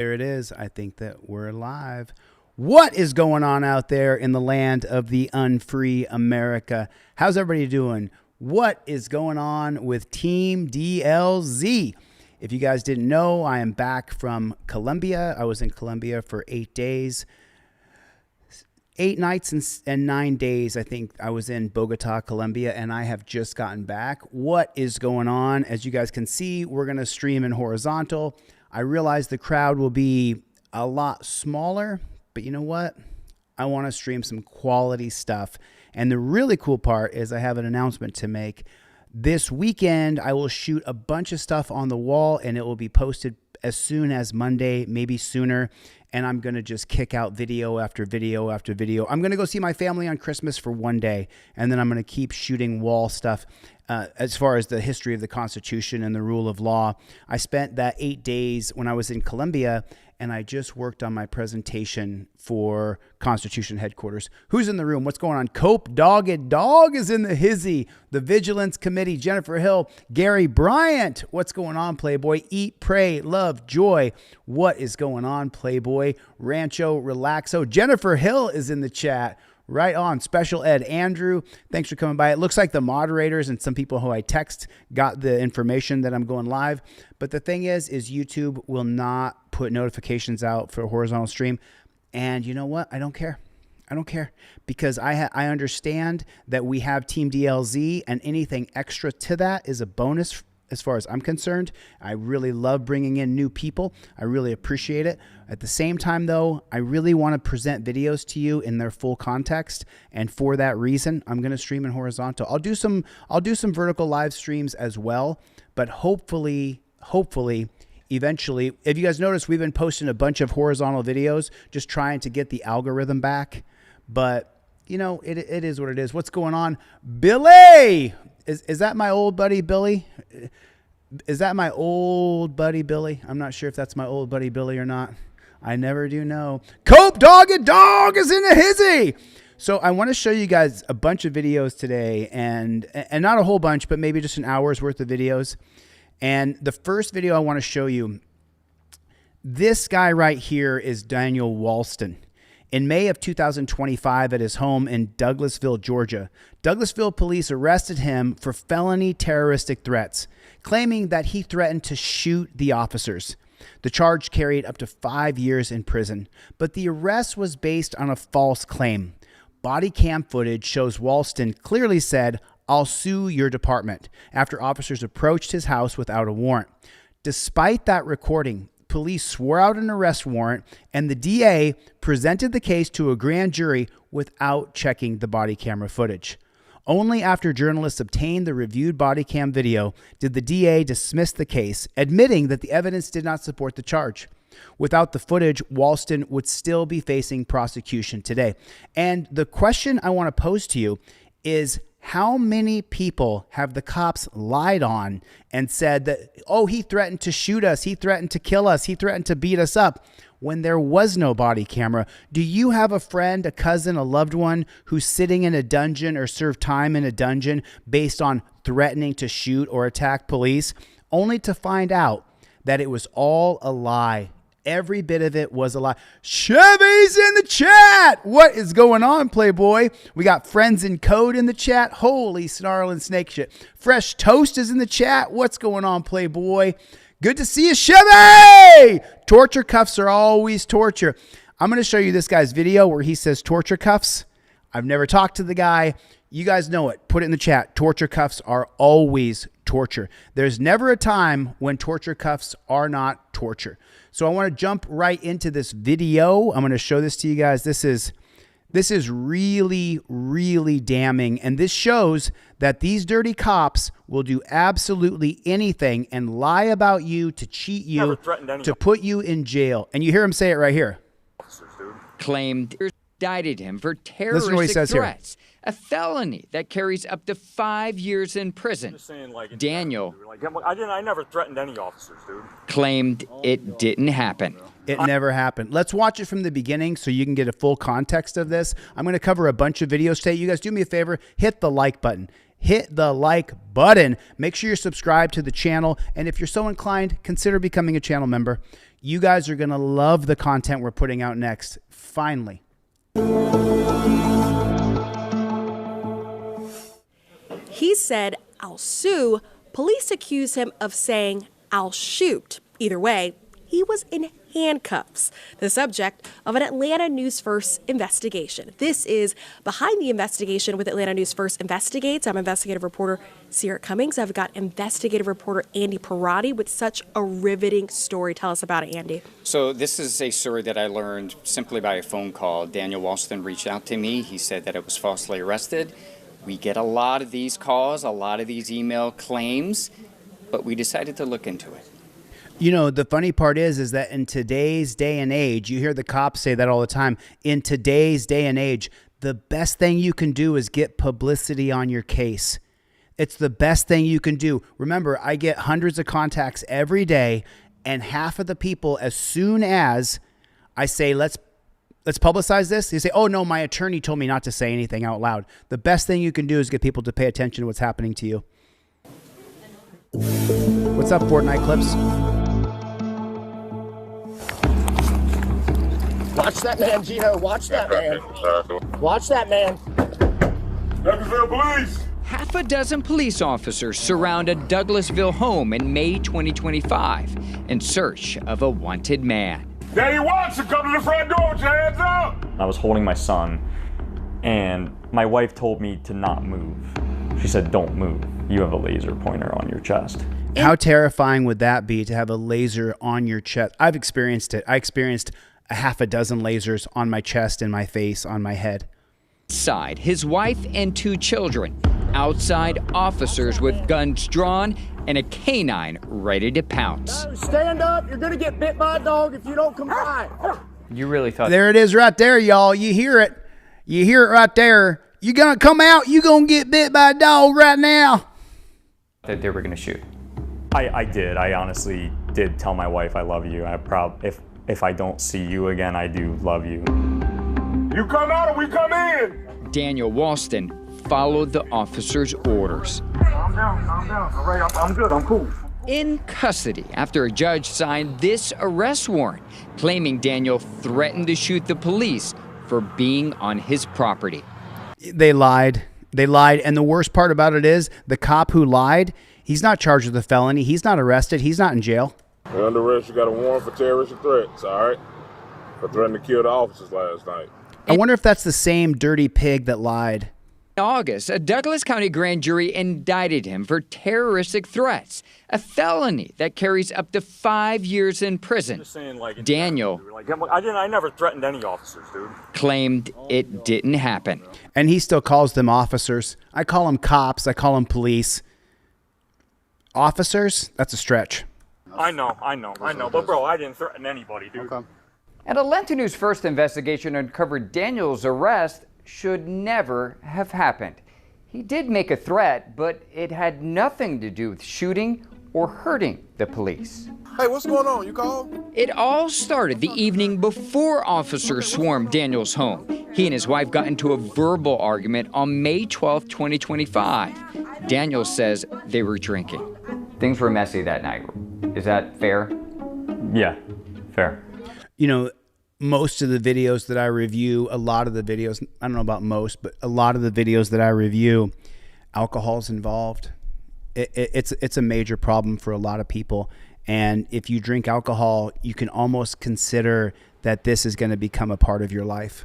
There it is. I think that we're live. What is going on out there in the land of the unfree America? How's everybody doing? What is going on with Team DLZ? If you guys didn't know, I am back from Colombia. I was in Colombia for 8 days. 8 nights and 9 days, I think I was in Bogota, Colombia, and I have just gotten back. What is going on? As you guys can see, we're going to stream in horizontal. I realize the crowd will be a lot smaller, but you know what? I want to stream some quality stuff. And the really cool part is I have an announcement to make. This weekend, I will shoot a bunch of stuff on the wall, and it will be posted as soon as Monday, maybe sooner. And I'm going to just kick out video after video after video. I'm going to go see my family on Christmas for 1 day, and then I'm going to keep shooting wall stuff as far as the history of the Constitution and the rule of law. I spent that 8 days when I was in Colombia, and I just worked on my presentation for Constitution headquarters. Who's in the room? What's going on? Cope Dogged Dog is in the hizzy. The Vigilance Committee, Jennifer Hill, Gary Bryant. What's going on, Playboy? Eat, pray, love, joy. What is going on, Playboy? Rancho Relaxo. Jennifer Hill is in the chat. Right on. Special Ed Andrew, thanks for coming by. It looks like the moderators and some people who I text got the information that I'm going live. But the thing is YouTube will not put notifications out for a horizontal stream. And you know what? I don't care. I don't care, because I understand that we have Team DLZ, and anything extra to that is a bonus as far as I'm concerned. I really love bringing in new people. I really appreciate it. At the same time, though, I really want to present videos to you in their full context. And for that reason, I'm going to stream in horizontal. I'll do some vertical live streams as well. But hopefully, eventually, if you guys notice, we've been posting a bunch of horizontal videos, just trying to get the algorithm back. But, you know, it is what it is. What's going on? Billy! Is that my old buddy Billy? Is that my old buddy Billy? I'm not sure if that's my old buddy Billy or not. I never do know. Cope Dogged Dog is in the hizzy. So I want to show you guys a bunch of videos today, and not a whole bunch, but maybe just an hour's worth of videos. And the first video I want to show you, this guy right here is Daniel Walston. In May of 2025, at his home in Douglasville, Georgia, Douglasville police arrested him for felony terroristic threats, claiming that he threatened to shoot the officers. The charge carried up to 5 years in prison, but the arrest was based on a false claim. Body cam footage shows Walston clearly said, "I'll sue your department," after officers approached his house without a warrant. Despite that recording, police swore out an arrest warrant, and the DA presented the case to a grand jury without checking the body camera footage. Only after journalists obtained the reviewed body cam video did the DA dismiss the case, admitting that the evidence did not support the charge. Without the footage, Walston would still be facing prosecution today. And the question I want to pose to you is, how many people have the cops lied on and said that, oh, he threatened to shoot us, he threatened to kill us, he threatened to beat us up, when there was no body camera? Do you have a friend, a cousin, a loved one who's sitting in a dungeon or served time in a dungeon based on threatening to shoot or attack police, only to find out that it was all a lie? Every bit of it was a lie. Chevy's in the chat. What is going on, Playboy? We got Friends in Code in the chat. Holy snarling snake shit. Fresh Toast is in the chat. What's going on, Playboy? Good to see you, Chevy! Torture cuffs are always torture. I'm going to show you this guy's video where he says torture cuffs. I've never talked to the guy. You guys know it. Put it in the chat. Torture cuffs are always torture. There's never a time when torture cuffs are not torture. So I want to jump right into this video. I'm going to show this to you guys. This is really, really damning. And this shows that these dirty cops will do absolutely anything and lie about you to cheat you, to put you in jail. And you hear him say it right here. Claimed indicted him for terroristic threats. Here. A felony that carries up to 5 years in prison. Daniel I never threatened any officers, dude. Claimed it didn't happen. It never happened. Let's watch it from the beginning so you can get a full context of this. I'm going to cover a bunch of videos today. You guys do me a favor, hit the like button. Hit the like button. Make sure you're subscribed to the channel. And if you're so inclined, consider becoming a channel member. You guys are going to love the content we're putting out next. Finally. He said, "I'll sue." Police accuse him of saying, "I'll shoot." Either way, he was in handcuffs, the subject of an Atlanta News First investigation. This is Behind the Investigation with Atlanta News First Investigates. I'm investigative reporter Sierra Cummings. I've got investigative reporter Andy Parati with such a riveting story. Tell us about it, Andy. So this is a story that I learned simply by a phone call. Daniel Walston reached out to me. He said that it was falsely arrested. We get a lot of these calls, a lot of these email claims, but we decided to look into it. You know, the funny part is that in today's day and age, you hear the cops say that all the time. In today's day and age, the best thing you can do is get publicity on your case. It's the best thing you can do. Remember, I get hundreds of contacts every day, and half of the people, as soon as I say, let's publicize this, they say, "Oh no, my attorney told me not to say anything out loud." The best thing you can do is get people to pay attention to what's happening to you. What's up, Fortnite Clips? Watch that man, Gino. Watch that man. Watch that man. Douglasville Police. Half a dozen police officers surround a Douglasville home in May 2025 in search of a wanted man. Daddy Watson, come to the front door with your hands up. I was holding my son, and my wife told me to not move. She said, "Don't move. You have a laser pointer on your chest." How terrifying would that be to have a laser on your chest? I've experienced it. I experienced a half a dozen lasers on my chest, in my face, on my head. Inside, his wife and 2 children. Outside, officers with guns drawn and a canine ready to pounce. Stand up. You're going to get bit by a dog if you don't comply. You really thought There it is right there, y'all. You hear it. You hear it right there. You gonna come out, you gonna get bit by a dog right now. that they were going to shoot? I did. I honestly did tell my wife I love you. If I don't see you again, I do love you. You come out or we come in. Daniel Walston followed the officer's orders. Calm down. All right, I'm good. I'm cool. In custody after a judge signed this arrest warrant, claiming Daniel threatened to shoot the police for being on his property. They lied. And the worst part about it is the cop who lied, he's not charged with a felony. He's not arrested. He's not in jail. You're under arrest. You got a warrant for terroristic threats, all right? For threatening to kill the officers last night. I wonder if that's the same dirty pig that lied. In August, a Douglas County grand jury indicted him for terroristic threats, a felony that carries up to 5 years in prison. Just saying, like, Daniel I never threatened any officers, dude. claimed it didn't happen. And he still calls them officers. I call them cops. I call them police. Officers? That's a stretch. I know. But, bro, I didn't threaten anybody, dude. Okay. And Atlanta News First investigation uncovered Daniel's arrest should never have happened. He did make a threat, but it had nothing to do with shooting or hurting the police. Hey, what's going on? You called? It all started the evening before officers swarmed Daniel's home. He and his wife got into a verbal argument on May 12, 2025. Daniel says they were drinking. Things were messy that night. Is that fair? Yeah, fair. You know, most of the videos that I review, a lot of the videos, I don't know about most, but a lot of the videos that I review, alcohol's involved. It's a major problem for a lot of people. And if you drink alcohol, you can almost consider that this is going to become a part of your life.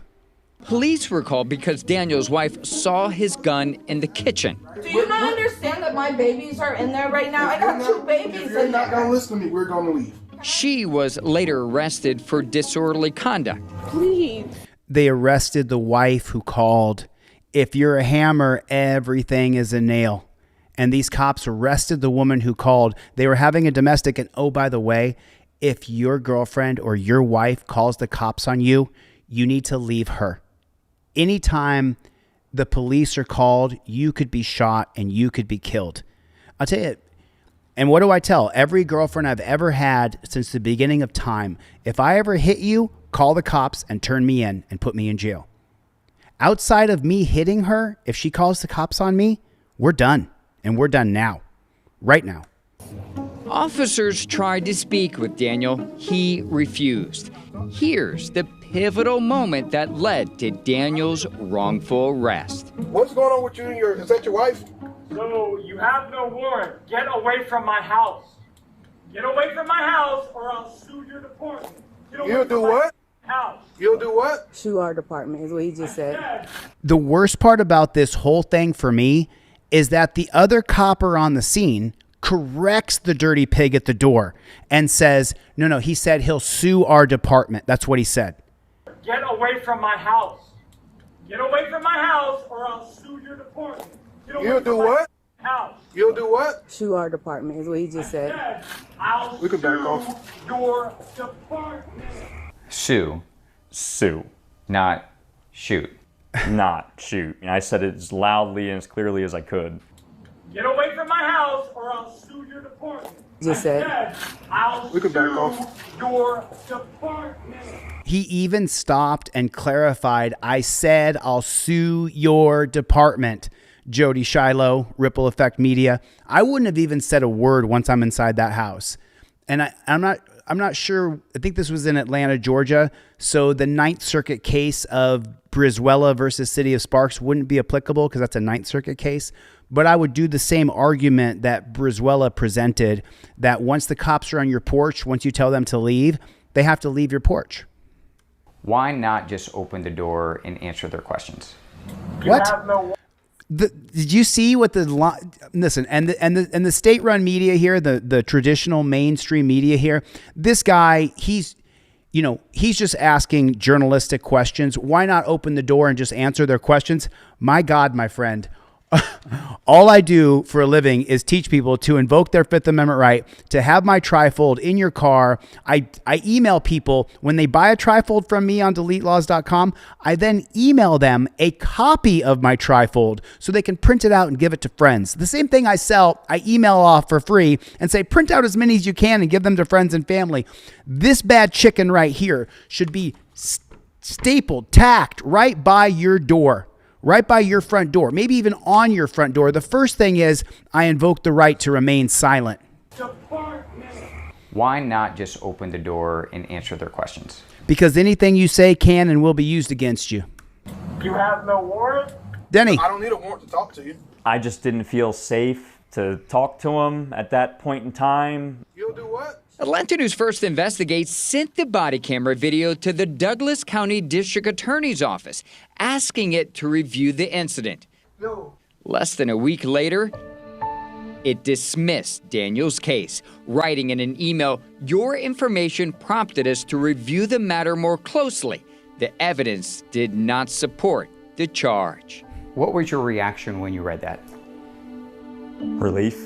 Police were called because Daniel's wife saw his gun in the kitchen. Do you not understand that my babies are in there right now? I got 2 babies in there. You're not going to listen to me. We're going to leave. She was later arrested for disorderly conduct. Please. They arrested the wife who called. If you're a hammer, everything is a nail. And these cops arrested the woman who called. They were having a domestic. And oh, by the way, if your girlfriend or your wife calls the cops on you, you need to leave her. Anytime the police are called, you could be shot and you could be killed. I'll tell you, and what do I tell every girlfriend I've ever had since the beginning of time? If I ever hit you, call the cops and turn me in and put me in jail. Outside of me hitting her, if she calls the cops on me, we're done. And we're done now. Right now. Officers tried to speak with Daniel. He refused. Here's the pivotal moment that led to Daniel's wrongful arrest. What's going on with you and is that your wife? So you have no warrant. Get away from my house. Get away from my house or I'll sue your department. You'll do what? House. You'll do what? Sue our department is what he just said. The worst part about this whole thing for me is that the other copper on the scene corrects the dirty pig at the door and says, no, he said he'll sue our department. That's what he said. Get away from my house. Get away from my house or I'll sue your department. You'll do what? House. You'll do what? Sue our department is what he just said. I'll We can back off. Your department. Sue, Not shoot. not shoot. And I said it as loudly and as clearly as I could. Get away from my house or I'll sue your department. Just said. I'll We can back sue off. your department. He even stopped and clarified, I said I'll sue your department. Jody Shiloh, Ripple Effect Media. I wouldn't have even said a word once I'm inside that house. And I'm not sure. I think this was in Atlanta, Georgia. So the Ninth Circuit case of Brizuela versus City of Sparks wouldn't be applicable because that's a Ninth Circuit case. But I would do the same argument that Brizuela presented, that once the cops are on your porch, once you tell them to leave, they have to leave your porch. Why not just open the door and answer their questions? What? Did you see what listen, and the state-run media here, the traditional mainstream media here, this guy, he's just asking journalistic questions. Why not open the door and just answer their questions? My God, my friend. All I do for a living is teach people to invoke their Fifth Amendment right to have my trifold in your car. I email people when they buy a trifold from me on DeleteLawz.com. I then email them a copy of my trifold so they can print it out and give it to friends. The same thing I sell, I email off for free and say, print out as many as you can and give them to friends and family. This bad chicken right here should be stapled, tacked right by your door. Right by your front door, maybe even on your front door. The first thing is, I invoke the right to remain silent. Why not just open the door and answer their questions? Because anything you say can and will be used against you. You have no warrant? Denny. I don't need a warrant to talk to you. I just didn't feel safe to talk to him at that point in time. You'll do what? Atlanta News First Investigates sent the body camera video to the Douglas County District Attorney's Office, asking it to review the incident. No. Less than a week later, it dismissed Daniel's case, writing in an email, "Your information prompted us to review the matter more closely. The evidence did not support the charge." What was your reaction when you read that? Relief,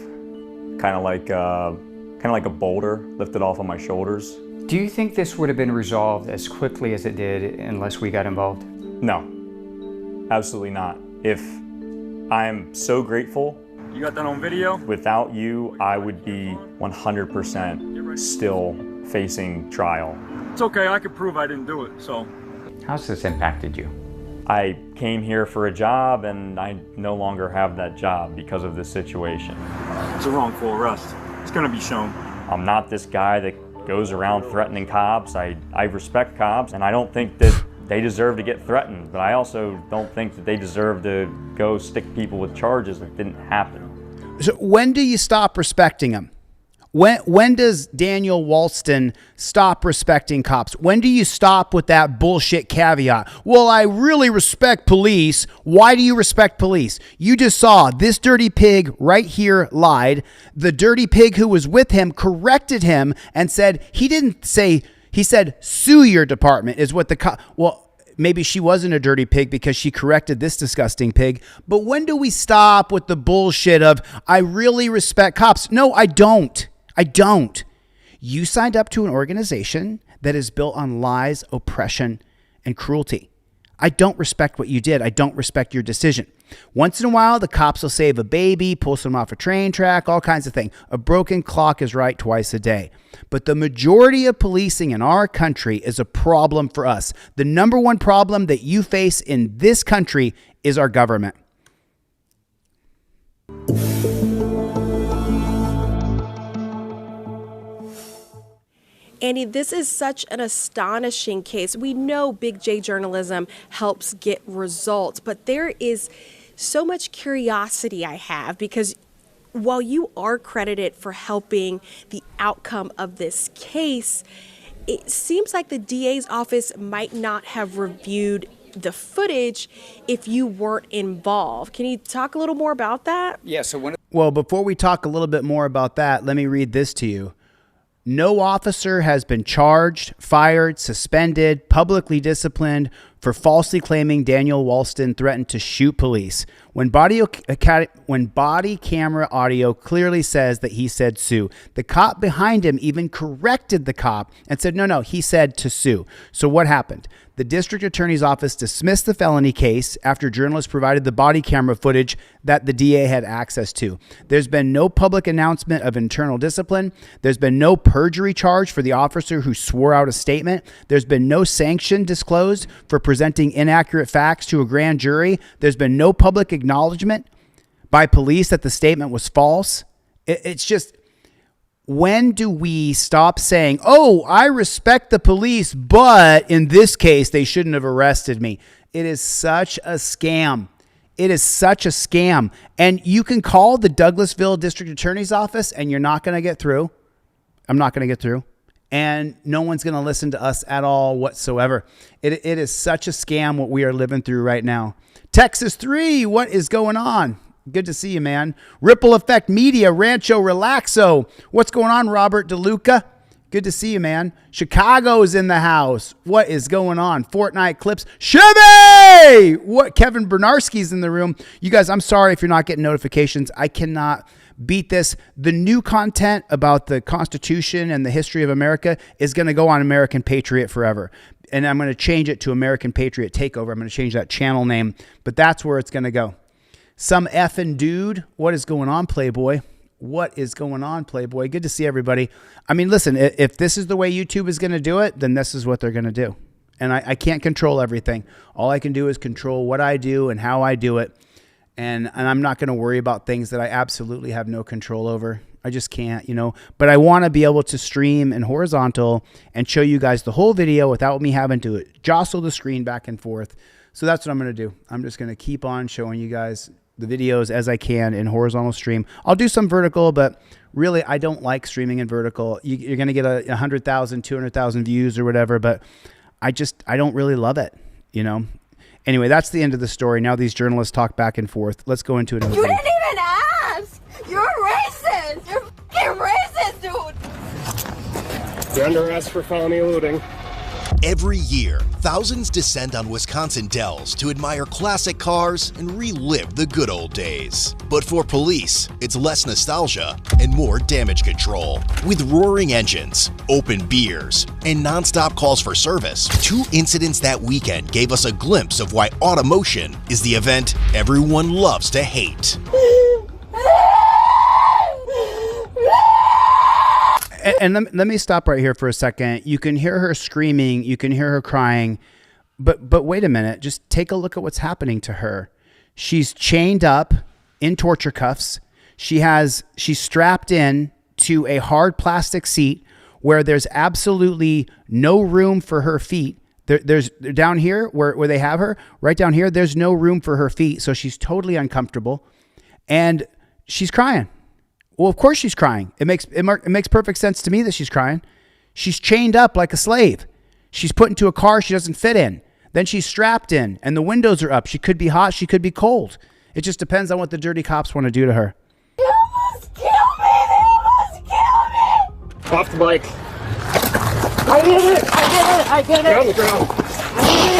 kind of like a boulder lifted off of my shoulders. Do you think this would have been resolved as quickly as it did unless we got involved? No, absolutely not. If I'm so grateful. You got that on video? Without you, I would be 100% still facing trial. It's okay, I could prove I didn't do it, so. How's this impacted you? I came here for a job and I no longer have that job because of this situation. It's a wrongful arrest. It's gonna be shown. I'm not this guy that goes around threatening cops. I respect cops and I don't think that they deserve to get threatened, but I also don't think that they deserve to go stick people with charges that didn't happen. So when do you stop respecting them? When does Daniel Walston stop respecting cops? When do you stop with that bullshit caveat? Well, I really respect police. Why do you respect police? You just saw this dirty pig right here lied. The dirty pig who was with him corrected him and said, he said, sue your department is what the cop, well, maybe she wasn't a dirty pig because she corrected this disgusting pig. But when do we stop with the bullshit of, I really respect cops? No, I don't. I don't. You signed up to an organization that is built on lies, oppression, and cruelty. I don't respect what you did. I don't respect your decision. Once in a while, the cops will save a baby, pull someone off a train track, all kinds of things. A broken clock is right twice a day. But the majority of policing in our country is a problem for us. The number one problem that you face in this country is our government. Andy, this is such an astonishing case. We know Big J journalism helps get results, but there is so much curiosity I have because while you are credited for helping the outcome of this case, it seems like the DA's office might not have reviewed the footage if you weren't involved. Can you talk a little more about that? Yeah, so Well, before we talk a little bit more about that, let me read this to you. No officer has been charged, fired, suspended, publicly disciplined for falsely claiming Daniel Walston threatened to shoot police. When body camera audio clearly says that he said sue. The cop behind him even corrected the cop and said, no, he said to sue. So what happened? The district attorney's office dismissed the felony case after journalists provided the body camera footage that the DA had access to. There's been no public announcement of internal discipline. There's been no perjury charge for the officer who swore out a statement. There's been no sanction disclosed for presenting inaccurate facts to a grand jury. There's been no public acknowledgement by police that the statement was false. It's just, when do we stop saying, oh, I respect the police, but in this case, they shouldn't have arrested me? It is such a scam. It is such a scam. And you can call the Douglasville District Attorney's Office and you're not going to get through. I'm not going to get through. And no one's going to listen to us at all whatsoever. It is such a scam what we are living through right now. Texas 3, what is going on? Good to see you, man. Ripple Effect Media, Rancho Relaxo. What's going on, Robert DeLuca? Good to see you, man. Chicago's in the house. What is going on? Fortnite Clips. Chevy! What? Kevin Bernarski's in the room. You guys, I'm sorry if you're not getting notifications. I cannot beat this. The new content about the Constitution and the history of America is going to go on American Patriot forever. And I'm going to change it to American Patriot Takeover. I'm going to change that channel name, but that's where it's going to go. Some effing dude. What is going on, Playboy? What is going on, Playboy? Good to see everybody. I mean, listen, if this is the way YouTube is going to do it, then this is what they're going to do. And I can't control everything. All I can do is control what I do and how I do it. And I'm not going to worry about things that I absolutely have no control over. I just can't, But I want to be able to stream in horizontal and show you guys the whole video without me having to jostle the screen back and forth. So that's what I'm going to do. I'm just going to keep on showing you guys the videos as I can in horizontal stream. I'll do some vertical, but really I don't like streaming in vertical. You're going to get 100,000, 200,000 views or whatever, but I don't really love it, Anyway, that's the end of the story. Now these journalists talk back and forth. Let's go into it. You didn't even ask! You're racist! You're fucking racist, dude! You're under arrest for felony looting. Every year, thousands descend on Wisconsin dells to admire classic cars and relive the good old days. But for police, it's less nostalgia and more damage control. With roaring engines, open beers, and non-stop calls for service, 2 incidents that weekend gave us a glimpse of why automotion is the event everyone loves to hate. And let me stop right here for a second. You can hear her screaming. You can hear her crying. But wait a minute. Just take a look at what's happening to her. She's chained up in torture cuffs. She's strapped in to a hard plastic seat where there's absolutely no room for her feet. There's down here where they have her, right down here, there's no room for her feet. So she's totally uncomfortable. And she's crying. Well, of course she's crying. It makes perfect sense to me that she's crying. She's chained up like a slave. She's put into a car she doesn't fit in. Then she's strapped in, and the windows are up. She could be hot. She could be cold. It just depends on what the dirty cops want to do to her. They almost killed me! They almost killed me! Off the bike. I did it! You're on the ground.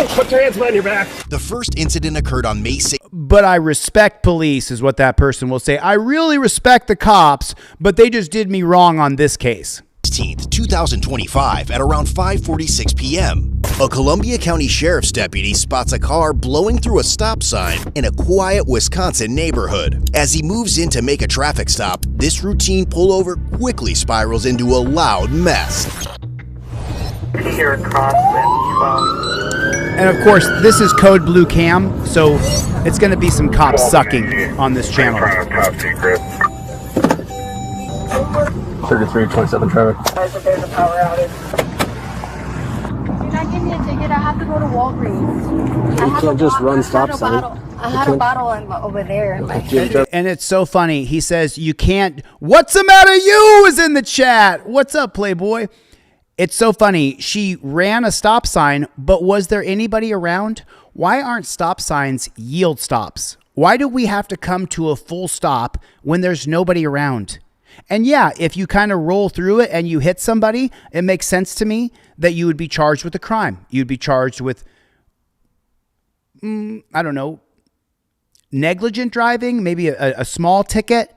Put your hands behind your back. The first incident occurred on May 6th. But I respect police is what that person will say. I really respect the cops, but they just did me wrong on this case. 16th, 2025 at around 5:46 p.m. A Columbia County Sheriff's deputy spots a car blowing through a stop sign in a quiet Wisconsin neighborhood. As he moves in to make a traffic stop, this routine pullover quickly spirals into a loud mess. Here across And of course, this is Code Blue Cam, so it's going to be some cops sucking on this channel. Top secret. 3327 traffic. There's a power outage. You're not giving me a ticket. I have to go to Walgreens. You can't just run stop sign. I had a bottle over there. And it's so funny. He says, you can't. What's the matter? You is in the chat. What's up, Playboy? It's so funny. She ran a stop sign, but was there anybody around? Why aren't stop signs yield stops? Why do we have to come to a full stop when there's nobody around? And yeah, if you kind of roll through it and you hit somebody, it makes sense to me that you would be charged with a crime. You'd be charged with, I don't know, negligent driving, maybe a small ticket.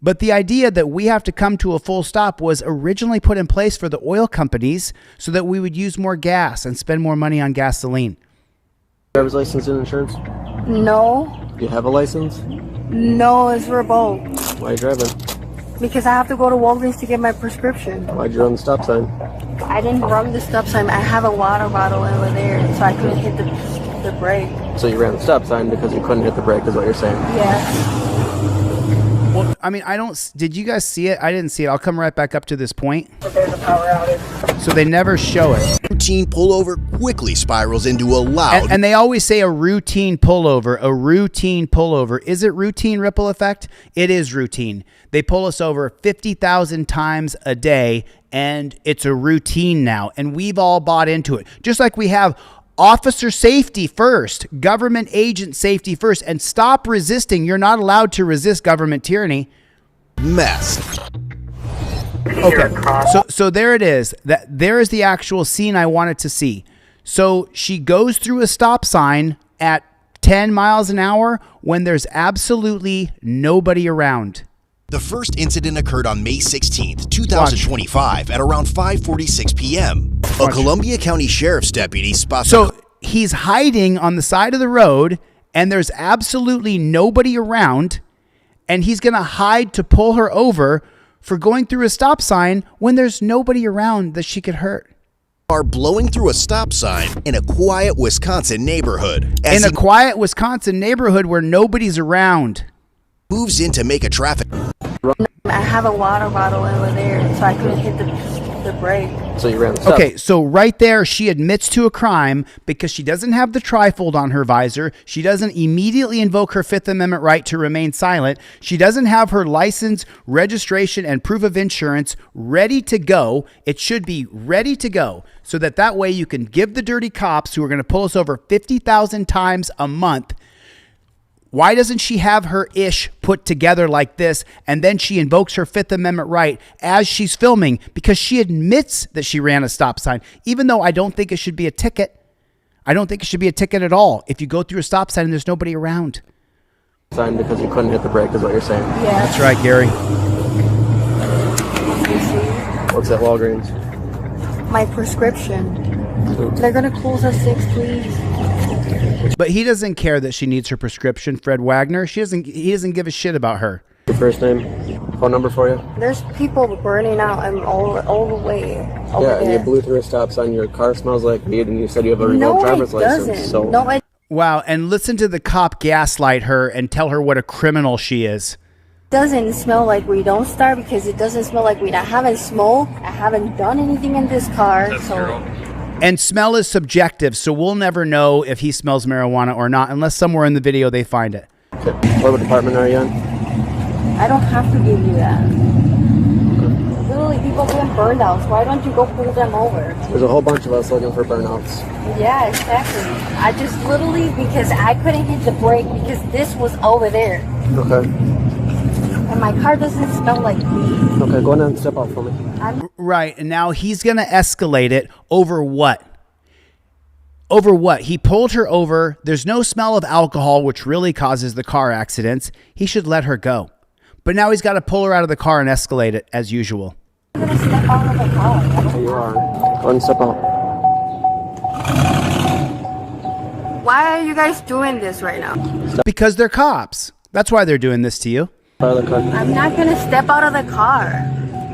But the idea that we have to come to a full stop was originally put in place for the oil companies so that we would use more gas and spend more money on gasoline. Driver's license and insurance? No. Do you have a license? No, it's revoked. Why are you driving? Because I have to go to Walgreens to get my prescription. Why'd you run the stop sign? I didn't run the stop sign. I have a water bottle over there, so I couldn't hit the brake. So you ran the stop sign because you couldn't hit the brake is what you're saying? Yes. Well, I mean, did you guys see it? I didn't see it. I'll come right back up to this point. There's a power outage. So they never show it. Routine pullover quickly spirals into a loud. And they always say a routine pullover, a routine pullover. Is it routine, ripple effect? It is routine. They pull us over 50,000 times a day, and it's a routine now. And we've all bought into it. Just like we have officer safety first, government agent safety first, and stop resisting. You're not allowed to resist government tyranny. Mess. Okay, so there it is. There is the actual scene I wanted to see. So she goes through a stop sign at 10 miles an hour when there's absolutely nobody around. The first incident occurred on May 16th, 2025 at around 5:46 p.m. A Columbia County Sheriff's deputy spots. So he's hiding on the side of the road and there's absolutely nobody around, and he's going to hide to pull her over for going through a stop sign when there's nobody around that she could hurt. Are blowing through a stop sign in a quiet Wisconsin neighborhood. In a quiet Wisconsin neighborhood where nobody's around. Moves in to make a traffic. I have a water bottle over there, so I couldn't hit the brake. So you ran the stop. Okay, so right there, she admits to a crime because she doesn't have the trifold on her visor. She doesn't immediately invoke her Fifth Amendment right to remain silent. She doesn't have her license, registration, and proof of insurance ready to go. It should be ready to go so that way you can give the dirty cops who are going to pull us over 50,000 times a month. Why doesn't she have her ish put together like this, and then she invokes her Fifth Amendment right as she's filming? Because she admits that she ran a stop sign, even though I don't think it should be a ticket. I don't think it should be a ticket at all if you go through a stop sign and there's nobody around. Sign because you couldn't hit the brake is what you're saying? Yeah. That's right, Gary. What's at Walgreens? My prescription. They're going to close at 6, please. But he doesn't care that she needs her prescription, Fred Wagner. He doesn't give a shit about her. Your first name, phone number for you? There's people burning out and all the way over Yeah, and there. you blew through a stop sign. Your car smells like weed, and you said you have a revoked driver's license. So No, it Wow, and listen to the cop gaslight her and tell her what a criminal she is. doesn't smell like weed. Don't start because it doesn't smell like weed. I haven't smoked. I haven't done anything in this car. And smell is subjective, so we'll never know if he smells marijuana or not unless somewhere in the video they find it. Okay. What department are you in? I don't have to give you that. Literally, people getting burned out. Why don't you go pull them over? There's a whole bunch of us looking for burnouts. Yeah, exactly. I just literally, because I couldn't hit the brake because this was over there. Okay. And my car doesn't smell like weed. Okay, go ahead and step out for me. Right, and now he's going to escalate it over what? Over what? He pulled her over. There's no smell of alcohol, which really causes the car accidents. He should let her go. But now he's got to pull her out of the car and escalate it as usual. I'm going to step out of the car. There you are. Go ahead and step out. Why are you guys doing this right now? Because they're cops. That's why they're doing this to you. I'm not going to step out of the car.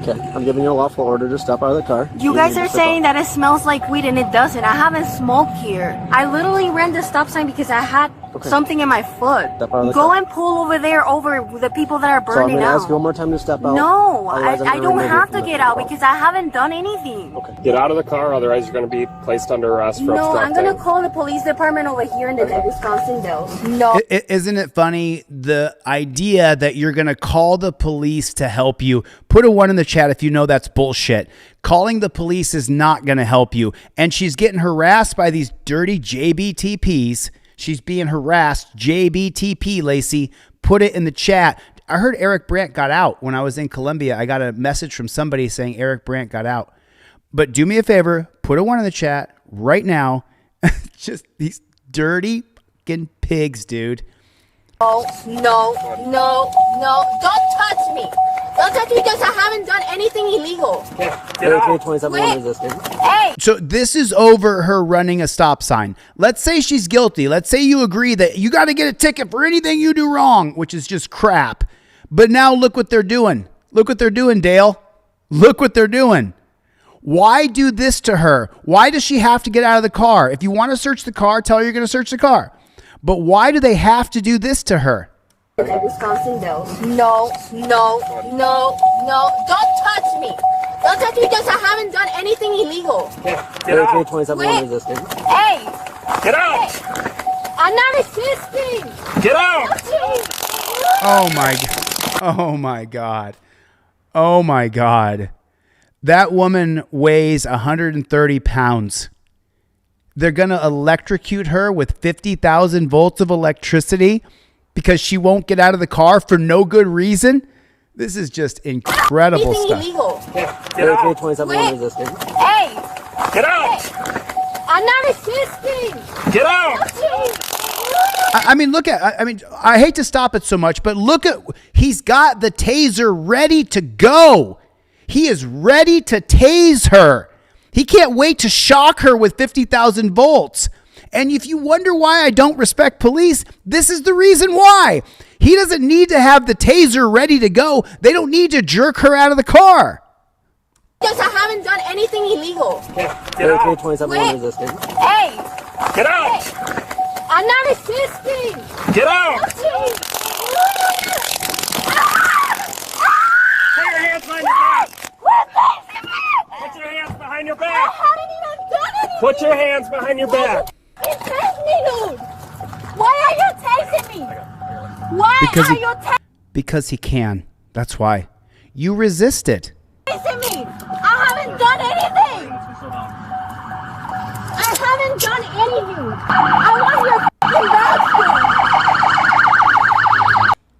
Okay, I'm giving you a lawful order to step out of the car. You guys are saying that it smells like weed and it doesn't. I haven't smoked here. I literally ran the stop sign because I had something in my foot. Go and pull over there over the people that are burning So I'm going to out. ask you one more time to step out. No, I don't have to get out because I haven't done anything. Okay. Get out of the car, otherwise you're going to be placed under arrest for No, obstructing. I'm going to call the police department over here in the Wisconsin Dells. No. Isn't it funny, the idea that you're going to call the police to help you? Put a 1 in the chat if you know that's bullshit. Calling the police is not going to help you. And she's getting harassed by these dirty JBTPs. She's being harassed. JBTP, Lacey. Put it in the chat. I heard Eric Brandt got out when I was in Colombia. I got a message from somebody saying Eric Brandt got out. But do me a favor. Put a 1 in the chat right now. Just these dirty fucking pigs, dude. No. Don't touch me. Don't touch me because I haven't done anything illegal. Hey. So this is over her running a stop sign. Let's say she's guilty. Let's say you agree that you got to get a ticket for anything you do wrong, which is just crap. But now look what they're doing. Look what they're doing, Dale. Look what they're doing. Why do this to her? Why does she have to get out of the car? If you want to search the car, tell her you're going to search the car. But why do they have to do this to her? Wisconsin Dells. No. Don't touch me. Don't touch me because I haven't done anything illegal. Get out. 27 resisting. Hey. Get out. Hey. I'm not resisting. Get out. Oh my God. Oh my God. Oh my God. That woman weighs 130 pounds. They're going to electrocute her with 50,000 volts of electricity because she won't get out of the car for no good reason. This is just incredible stuff. Illegal. Get out. 27 resisting. Hey. Get out. Hey. I'm not resisting. Get out. I mean, look at, I hate to stop it so much, but look at, he's got the taser ready to go. He is ready to tase her. He can't wait to shock her with 50,000 volts. And if you wonder why I don't respect police, this is the reason why. He doesn't need to have the taser ready to go. They don't need to jerk her out of the car. Because I haven't done anything illegal. Get out. 27 resisting. Hey. Get out. Hey. I'm not resisting. Get out. Put your hands behind your back. Put your hands behind your back. I haven't even done anything. Put your hands behind your back. Tase me, dude. Why are you tasing me? Why are you tasing me? Because he can. That's why. You resisted. Tasing me. I haven't done anything. I haven't done anything. I want your fucking bastard.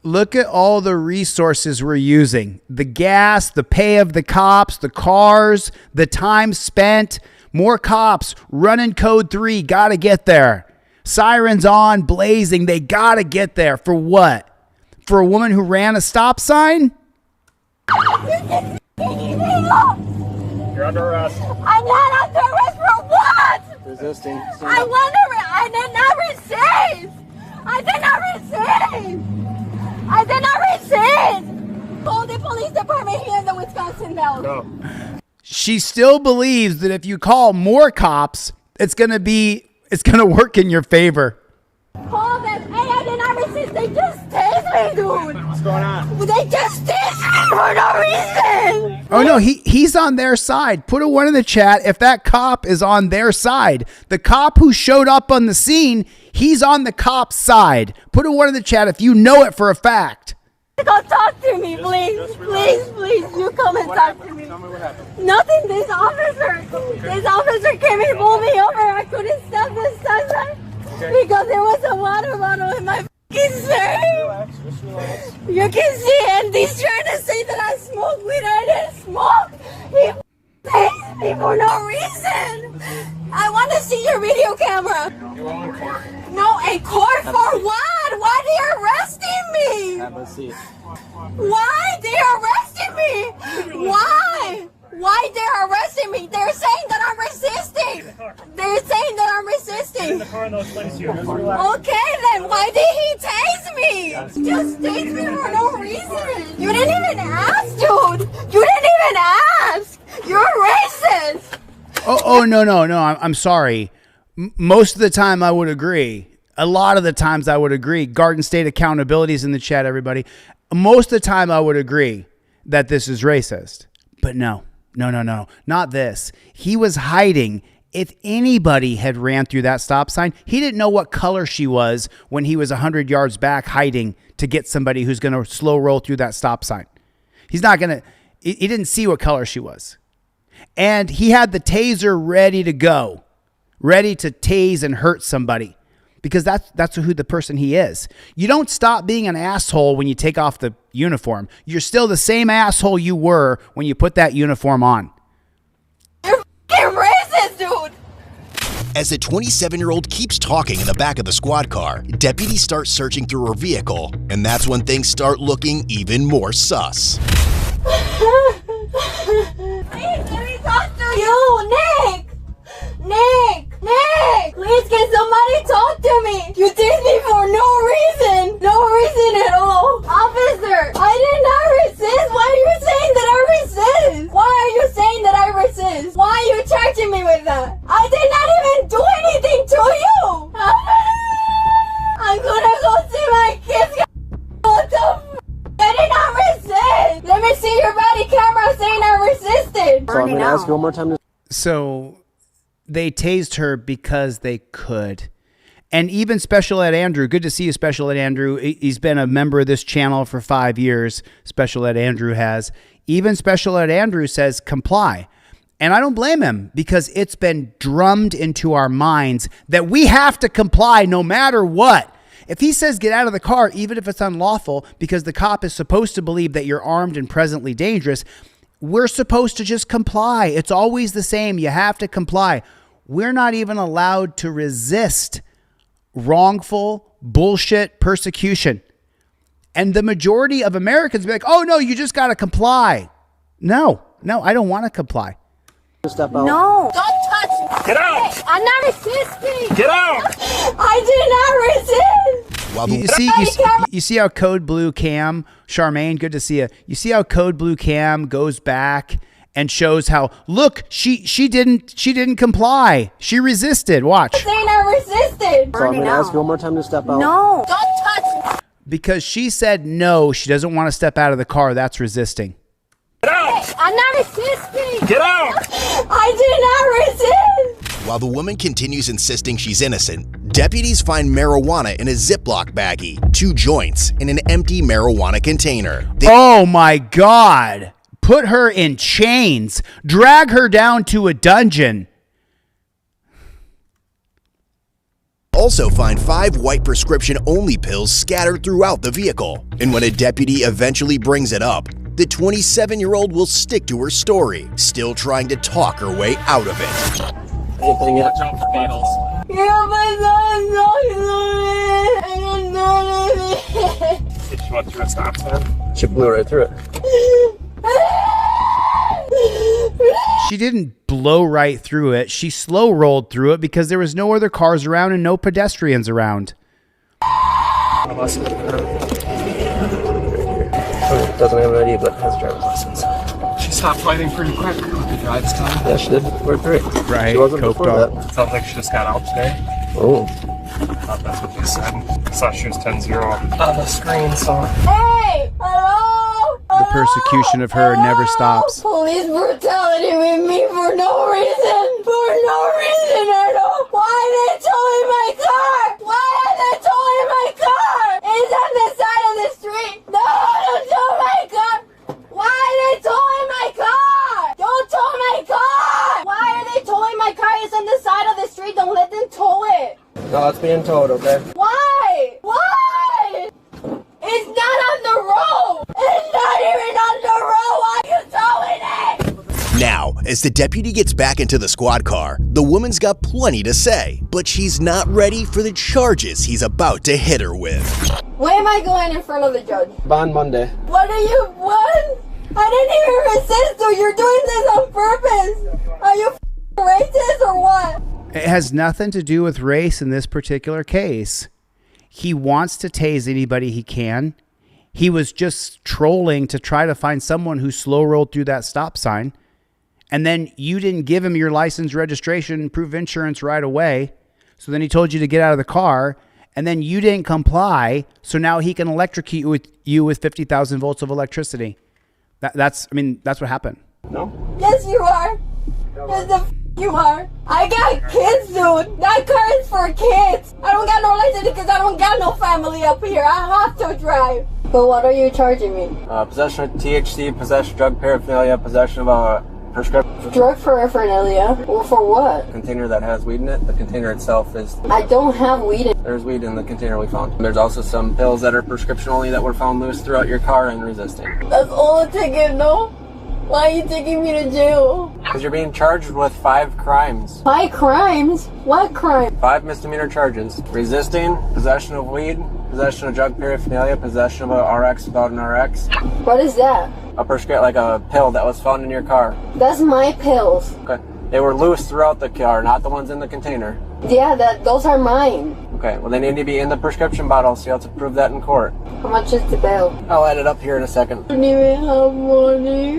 Look at all the resources we're using. The gas, the pay of the cops, the cars, the time spent. More cops running code 3. Got to get there. Sirens on, blazing. They got to get there. For what? For a woman who ran a stop sign? You're under arrest. I'm not under arrest for what? Resisting. I did not resist. I did not resist. I did not resist. Call the police department here in the Wisconsin Dells. No. She still believes that if you call more cops, it's going to work in your favor. Call them. Hey, I did not resist. They just tased me, dude. What's going on? They just tased me for no reason. Oh no, he's on their side. Put a 1 in the chat if that cop is on their side. The cop who showed up on the scene, he's on the cop's side. Put a 1 in the chat if you know it for a fact. Go talk to me, please. Please. You come and talk to me. Tell me what happened. Nothing. This officer came and pulled me over. I couldn't stop the stop sign because there was a water bottle in my fucking shirt. Just relax. You can see, and he's trying to say that I smoke weed. I didn't smoke. He tased me for no reason. I want to see your video camera. You're on court. No, a court for what? Why they arresting me? Have a seat. Why they arresting me? Why? Why they're arresting me? They're saying that I'm resisting. They're saying that I'm resisting. In the car and they'll explain to you. Just relax. Okay then, why did he tase me? Just tase me for no reason. You didn't even ask, dude. You didn't even ask. You're racist. Oh, no. I'm sorry. Most of the time I would agree. A lot of the times I would agree. Garden State Accountability is in the chat, everybody. Most of the time I would agree that this is racist. But no. Not this. He was hiding. If anybody had ran through that stop sign, he didn't know what color she was when he was 100 yards back hiding to get somebody who's going to slow roll through that stop sign. He didn't see what color she was. And he had the taser ready to go, ready to tase and hurt somebody, because that's who the person he is. You don't stop being an asshole when you take off the uniform. You're still the same asshole you were when you put that uniform on. You're fucking racist, dude. As the 27-year-old keeps talking in the back of the squad car, deputies start searching through her vehicle, and that's when things start looking even more sus. Please, let me talk to you, Nick! Please, can somebody talk to me? You tased me for no reason at all. Officer, I did not resist. Why are you saying that I resist? Why are you saying that I resist? Why are you charging me with that? I did not even do anything to you. I'm gonna go see my kids. What the f? I did not resist. Let me see your body camera saying I resisted. So I'm gonna ask you one more time. So they tased her because they could. And even Special Ed Andrew, good to see you, Special Ed Andrew. He's been a member of this channel for 5 years. Special Ed Andrew has. Even Special Ed Andrew says comply. And I don't blame him, because it's been drummed into our minds that we have to comply no matter what. If he says get out of the car, even if it's unlawful, because the cop is supposed to believe that you're armed and presently dangerous, we're supposed to just comply. It's always the same. You have to comply. We're not even allowed to resist wrongful bullshit persecution. And the majority of Americans be like, oh no, you just got to comply. No, I don't want to comply. Step out. No, don't touch me. Get out. Hey, I'm not resisting. Get out. I did not resist. While You see how Code Blue Cam, Charmaine, good to see you. You see how Code Blue Cam goes back and shows how, look, she didn't comply. She resisted. Watch. I'm saying I resisted. So I'm gonna ask you one more time to step out. No, don't touch me. Because she said no, she doesn't want to step out of the car. That's resisting. Get out. Hey, I'm not resisting. Get out. I did not resist. While the woman continues insisting she's innocent, deputies find marijuana in a Ziploc baggie, 2 joints, and an empty marijuana container. Oh my God. Put her in chains. Drag her down to a dungeon. Also find 5 white prescription-only pills scattered throughout the vehicle. And when a deputy eventually brings it up, the 27-year-old will stick to her story, still trying to talk her way out of it. Anything yet? Watch out for needles. Yeah, my son's I didn't do anything. Did you want through a stop sign? She blew right through it. She didn't blow right through it. She slow rolled through it because there was no other cars around and no pedestrians around. Doesn't have an ID, but has a driver's license. She stopped fighting pretty quick with the drive's time. Yeah, she did. We're great. Right. She wasn't Coked before up. that. Sounds like she just got out today. Oh. That's what they said. I saw she was 10-0 on the screen, so. Hey! Hello? The persecution of her never stops. Police brutality with me for no reason. For no reason at all. Why are they towing my car? Why are they towing my car? It's on the side of the street. No, don't tow my car. Why are they towing my car? Don't tow my car. Why are they towing my car? It's on the side of the street. Don't let them tow it. No, it's being towed, okay? Why? Why? It's not on the road. It's not even on the road. Why are you towing it? Now, as the deputy gets back into the squad car, the woman's got plenty to say, but she's not ready for the charges he's about to hit her with. Why am I going in front of the judge? Bond Monday. What? I didn't even resist, so you're doing this on purpose. Are you racist or what? It has nothing to do with race in this particular case. He wants to tase anybody he can. He was just trolling to try to find someone who slow rolled through that stop sign. And then you didn't give him your license, registration, proof of insurance right away. So then he told you to get out of the car. And then you didn't comply. So now he can electrocute you with 50,000 volts of electricity. That's what happened. No? Yes, you are. Yes, the you are. I got kids, dude. That car is for kids. I don't got no license because I don't got no family up here. I have to drive. But what are you charging me? Possession of THC, possession of drug paraphernalia, possession of a prescription. Drug paraphernalia? Well, for what? Container that has weed in it. The container itself is... I don't have weed in it. There's weed in the container we found. There's also some pills that are prescription only that were found loose throughout your car and resisting. That's all a ticket, no? Why are you taking me to jail? Because you're being charged with 5 crimes. 5 crimes? What crime? 5 misdemeanor charges. Resisting, possession of weed, possession of drug paraphernalia, possession of a RX without an RX. What is that? Like a pill that was found in your car. That's my pills. Okay. They were loose throughout the car, not the ones in the container. Yeah, those are mine. Okay, well they need to be in the prescription bottle, so you have to prove that in court. How much is the bill? I'll add it up here in a second. I don't even have money.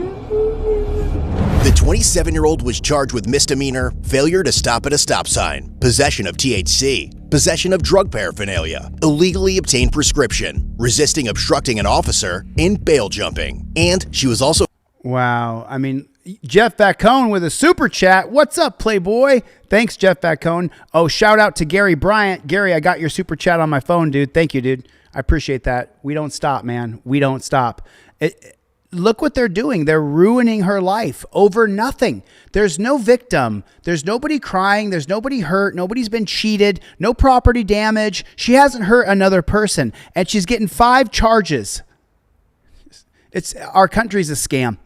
The 27-year-old was charged with misdemeanor, failure to stop at a stop sign, possession of THC, possession of drug paraphernalia, illegally obtained prescription, resisting obstructing an officer, and bail jumping. And she was also... Wow. I mean, Jeff Vacone with a super chat. What's up, Playboy? Thanks, Jeff Vacone. Oh, shout out to Gary Bryant. Gary, I got your super chat on my phone, dude. Thank you, dude. I appreciate that. We don't stop, man. We don't stop. Look what they're doing. They're ruining her life over nothing. There's no victim. There's nobody crying. There's nobody hurt. Nobody's been cheated. No property damage. She hasn't hurt another person. And she's getting 5 charges. Our country's a scam.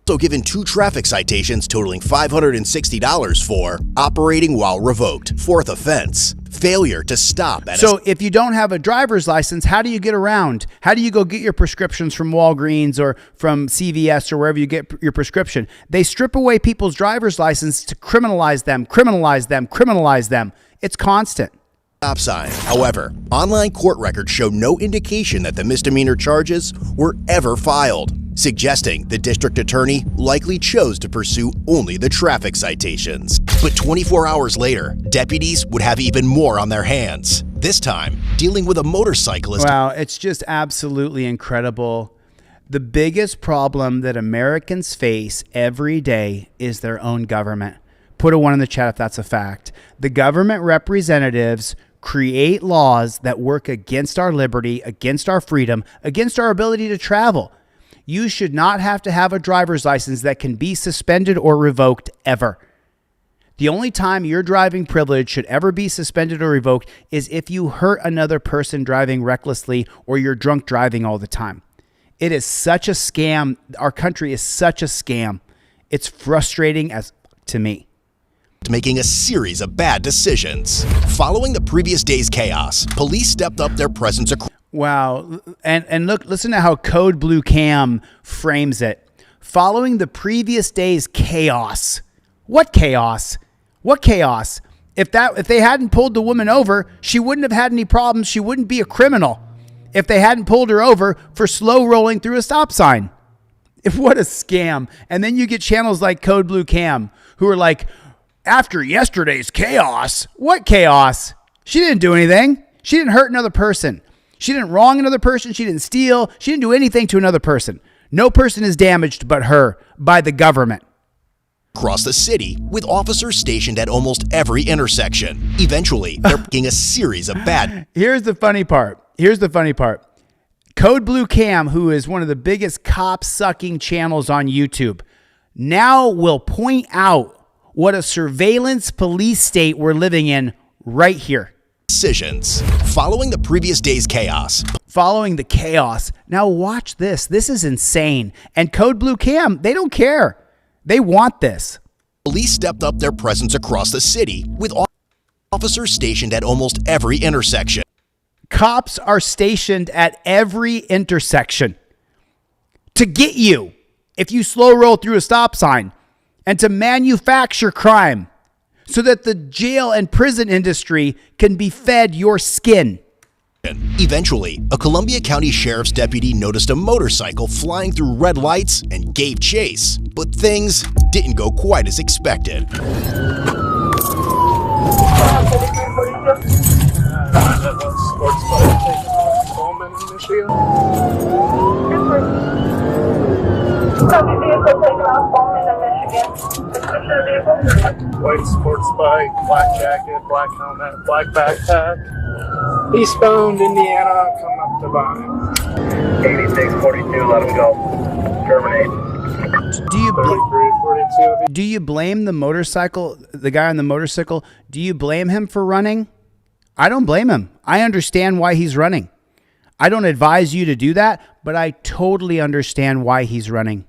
Also given 2 traffic citations totaling $560 for operating while revoked. 4th offense, failure to stop at So if you don't have a driver's license, how do you get around? How do you go get your prescriptions from Walgreens or from CVS or wherever you get your prescription? They strip away people's driver's license to criminalize them. It's constant. Stop sign. However, online court records show no indication that the misdemeanor charges were ever filed, suggesting the district attorney likely chose to pursue only the traffic citations. But 24 hours later, deputies would have even more on their hands, this time dealing with a motorcyclist. Wow, it's just absolutely incredible. The biggest problem that Americans face every day is their own government. Put a 1 in the chat if that's a fact. The government representatives create laws that work against our liberty, against our freedom, against our ability to travel. You should not have to have a driver's license that can be suspended or revoked ever. The only time your driving privilege should ever be suspended or revoked is if you hurt another person driving recklessly or you're drunk driving all the time. It is such a scam. Our country is such a scam. It's frustrating as to me. Making a series of bad decisions. Following the previous day's chaos, police stepped up their presence across. Wow. And look, listen to how Code Blue Cam frames it. Following the previous day's chaos. What chaos? What chaos? If they hadn't pulled the woman over, she wouldn't have had any problems. She wouldn't be a criminal if they hadn't pulled her over for slow rolling through a stop sign. What a scam. And then you get channels like Code Blue Cam who are like, after yesterday's chaos. What chaos? She didn't do anything. She didn't hurt another person. She didn't wrong another person. She didn't steal. She didn't do anything to another person. No person is damaged but her by the government. Across the city with officers stationed at almost every intersection. Eventually, they're making a series of bad. Here's the funny part. Code Blue Cam, who is one of the biggest cop-sucking channels on YouTube, now will point out what a surveillance police state we're living in right here. Decisions. Following the previous day's chaos. Following the chaos. Now watch this. This is insane. And Code Blue Cam, they don't care. They want this. Police stepped up their presence across the city with officers stationed at almost every intersection. Cops are stationed at every intersection to get you if you slow roll through a stop sign and to manufacture crime so that the jail and prison industry can be fed your skin. Eventually, a Columbia County Sheriff's deputy noticed a motorcycle flying through red lights and gave chase. But things didn't go quite as expected. White sports bike, black jacket, black helmet, black backpack. Eastbound Indiana, come up to Vine. 8642, let him go. Terminate. Do you blame the motorcycle, the guy on the motorcycle? Do you blame him for running? I don't blame him. I understand why he's running. I don't advise you to do that, but I totally understand why he's running.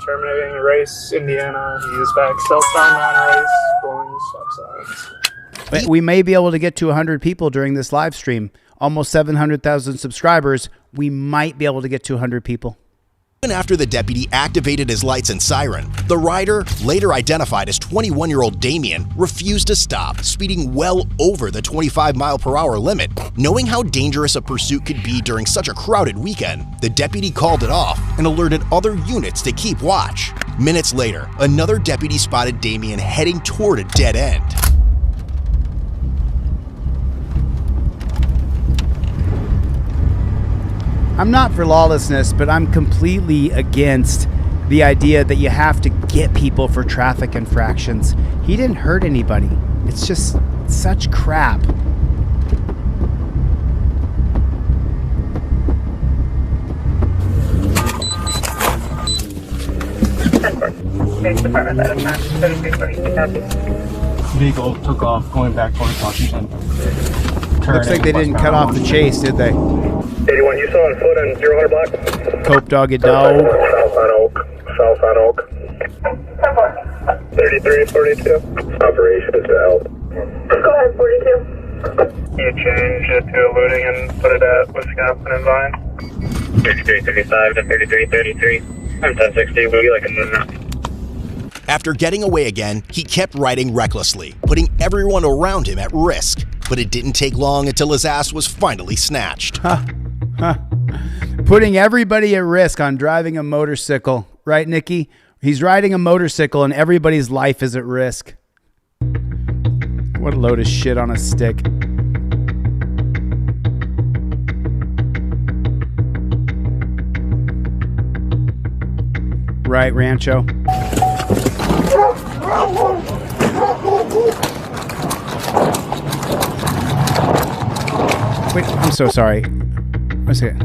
Terminating race, Indiana. He is back, southbound non-race, going stop signs. We may be able to get to 100 people during this live stream. Almost 700,000 subscribers. We might be able to get to 100 people. Even after the deputy activated his lights and siren, the rider, later identified as 21-year-old Damien, refused to stop, speeding well over the 25-mile-per-hour limit. Knowing how dangerous a pursuit could be during such a crowded weekend, the deputy called it off and alerted other units to keep watch. Minutes later, another deputy spotted Damien heading toward a dead end. I'm not for lawlessness, but I'm completely against the idea that you have to get people for traffic infractions. He didn't hurt anybody. It's just such crap. Vehicle took off, going back towards Washington. Looks like they didn't cut off the chase, did they? 81, you saw on foot on 0 block? Cope doggy dog. South on Oak. 3342. Operation is to help. Go ahead, 42. You change it to eluding and put it at Wisconsin and Vine. 3335 to 3333. I'm 1060, we'll be like a minute. After getting away again, he kept riding recklessly, putting everyone around him at risk. But it didn't take long until his ass was finally snatched. Putting everybody at risk on driving a motorcycle. Right, Nikki? He's riding a motorcycle and everybody's life is at risk. What a load of shit on a stick. Right, Rancho? Wait, I'm so sorry. One second.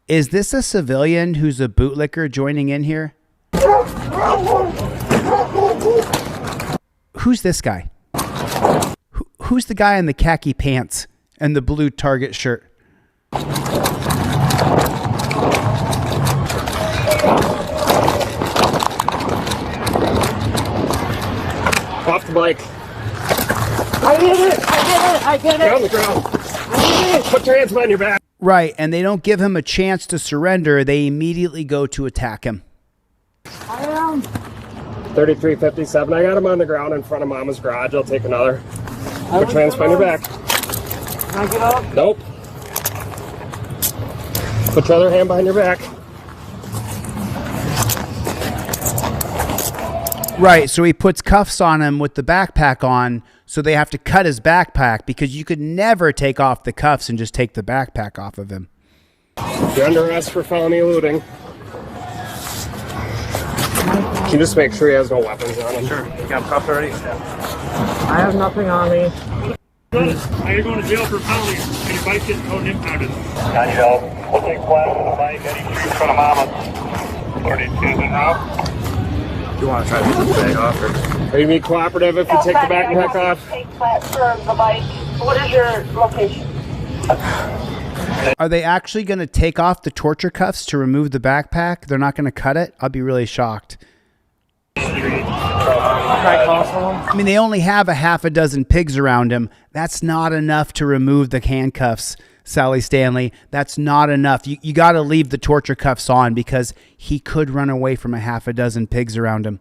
Is this a civilian who's a bootlicker joining in here? Who's this guy? Who's the guy in the khaki pants and the blue Target shirt? Off the bike. I get it. Get on the ground. Put your hands behind your back. Right, and they don't give him a chance to surrender. They immediately go to attack him. 3357. I got him on the ground in front of Mama's garage. I'll take another. Put your hands behind your back. Can I get up? Nope. Put your other hand behind your back. Right, so he puts cuffs on him with the backpack on, so they have to cut his backpack because you could never take off the cuffs and just take the backpack off of him. You're under arrest for felony eluding. Can you just make sure he has no weapons on him? Sure. You got him cuffed already? I have nothing on me. Now you're going to jail for felony and your bike getting towed and impounded. I need help. We'll take flat on the bike, Eddie Street in front of Mama. 42 and out. You want to try to get the bag off? Are you being cooperative if you take the backpack off? Take flat for the bike. What is your location? Are they actually going to take off the torture cuffs to remove the backpack? They're not going to cut it? I'll be really shocked. I mean, they only have a half a dozen pigs around him. That's not enough to remove the handcuffs, Sally Stanley. That's not enough. You got to leave the torture cuffs on because he could run away from a half a dozen pigs around him.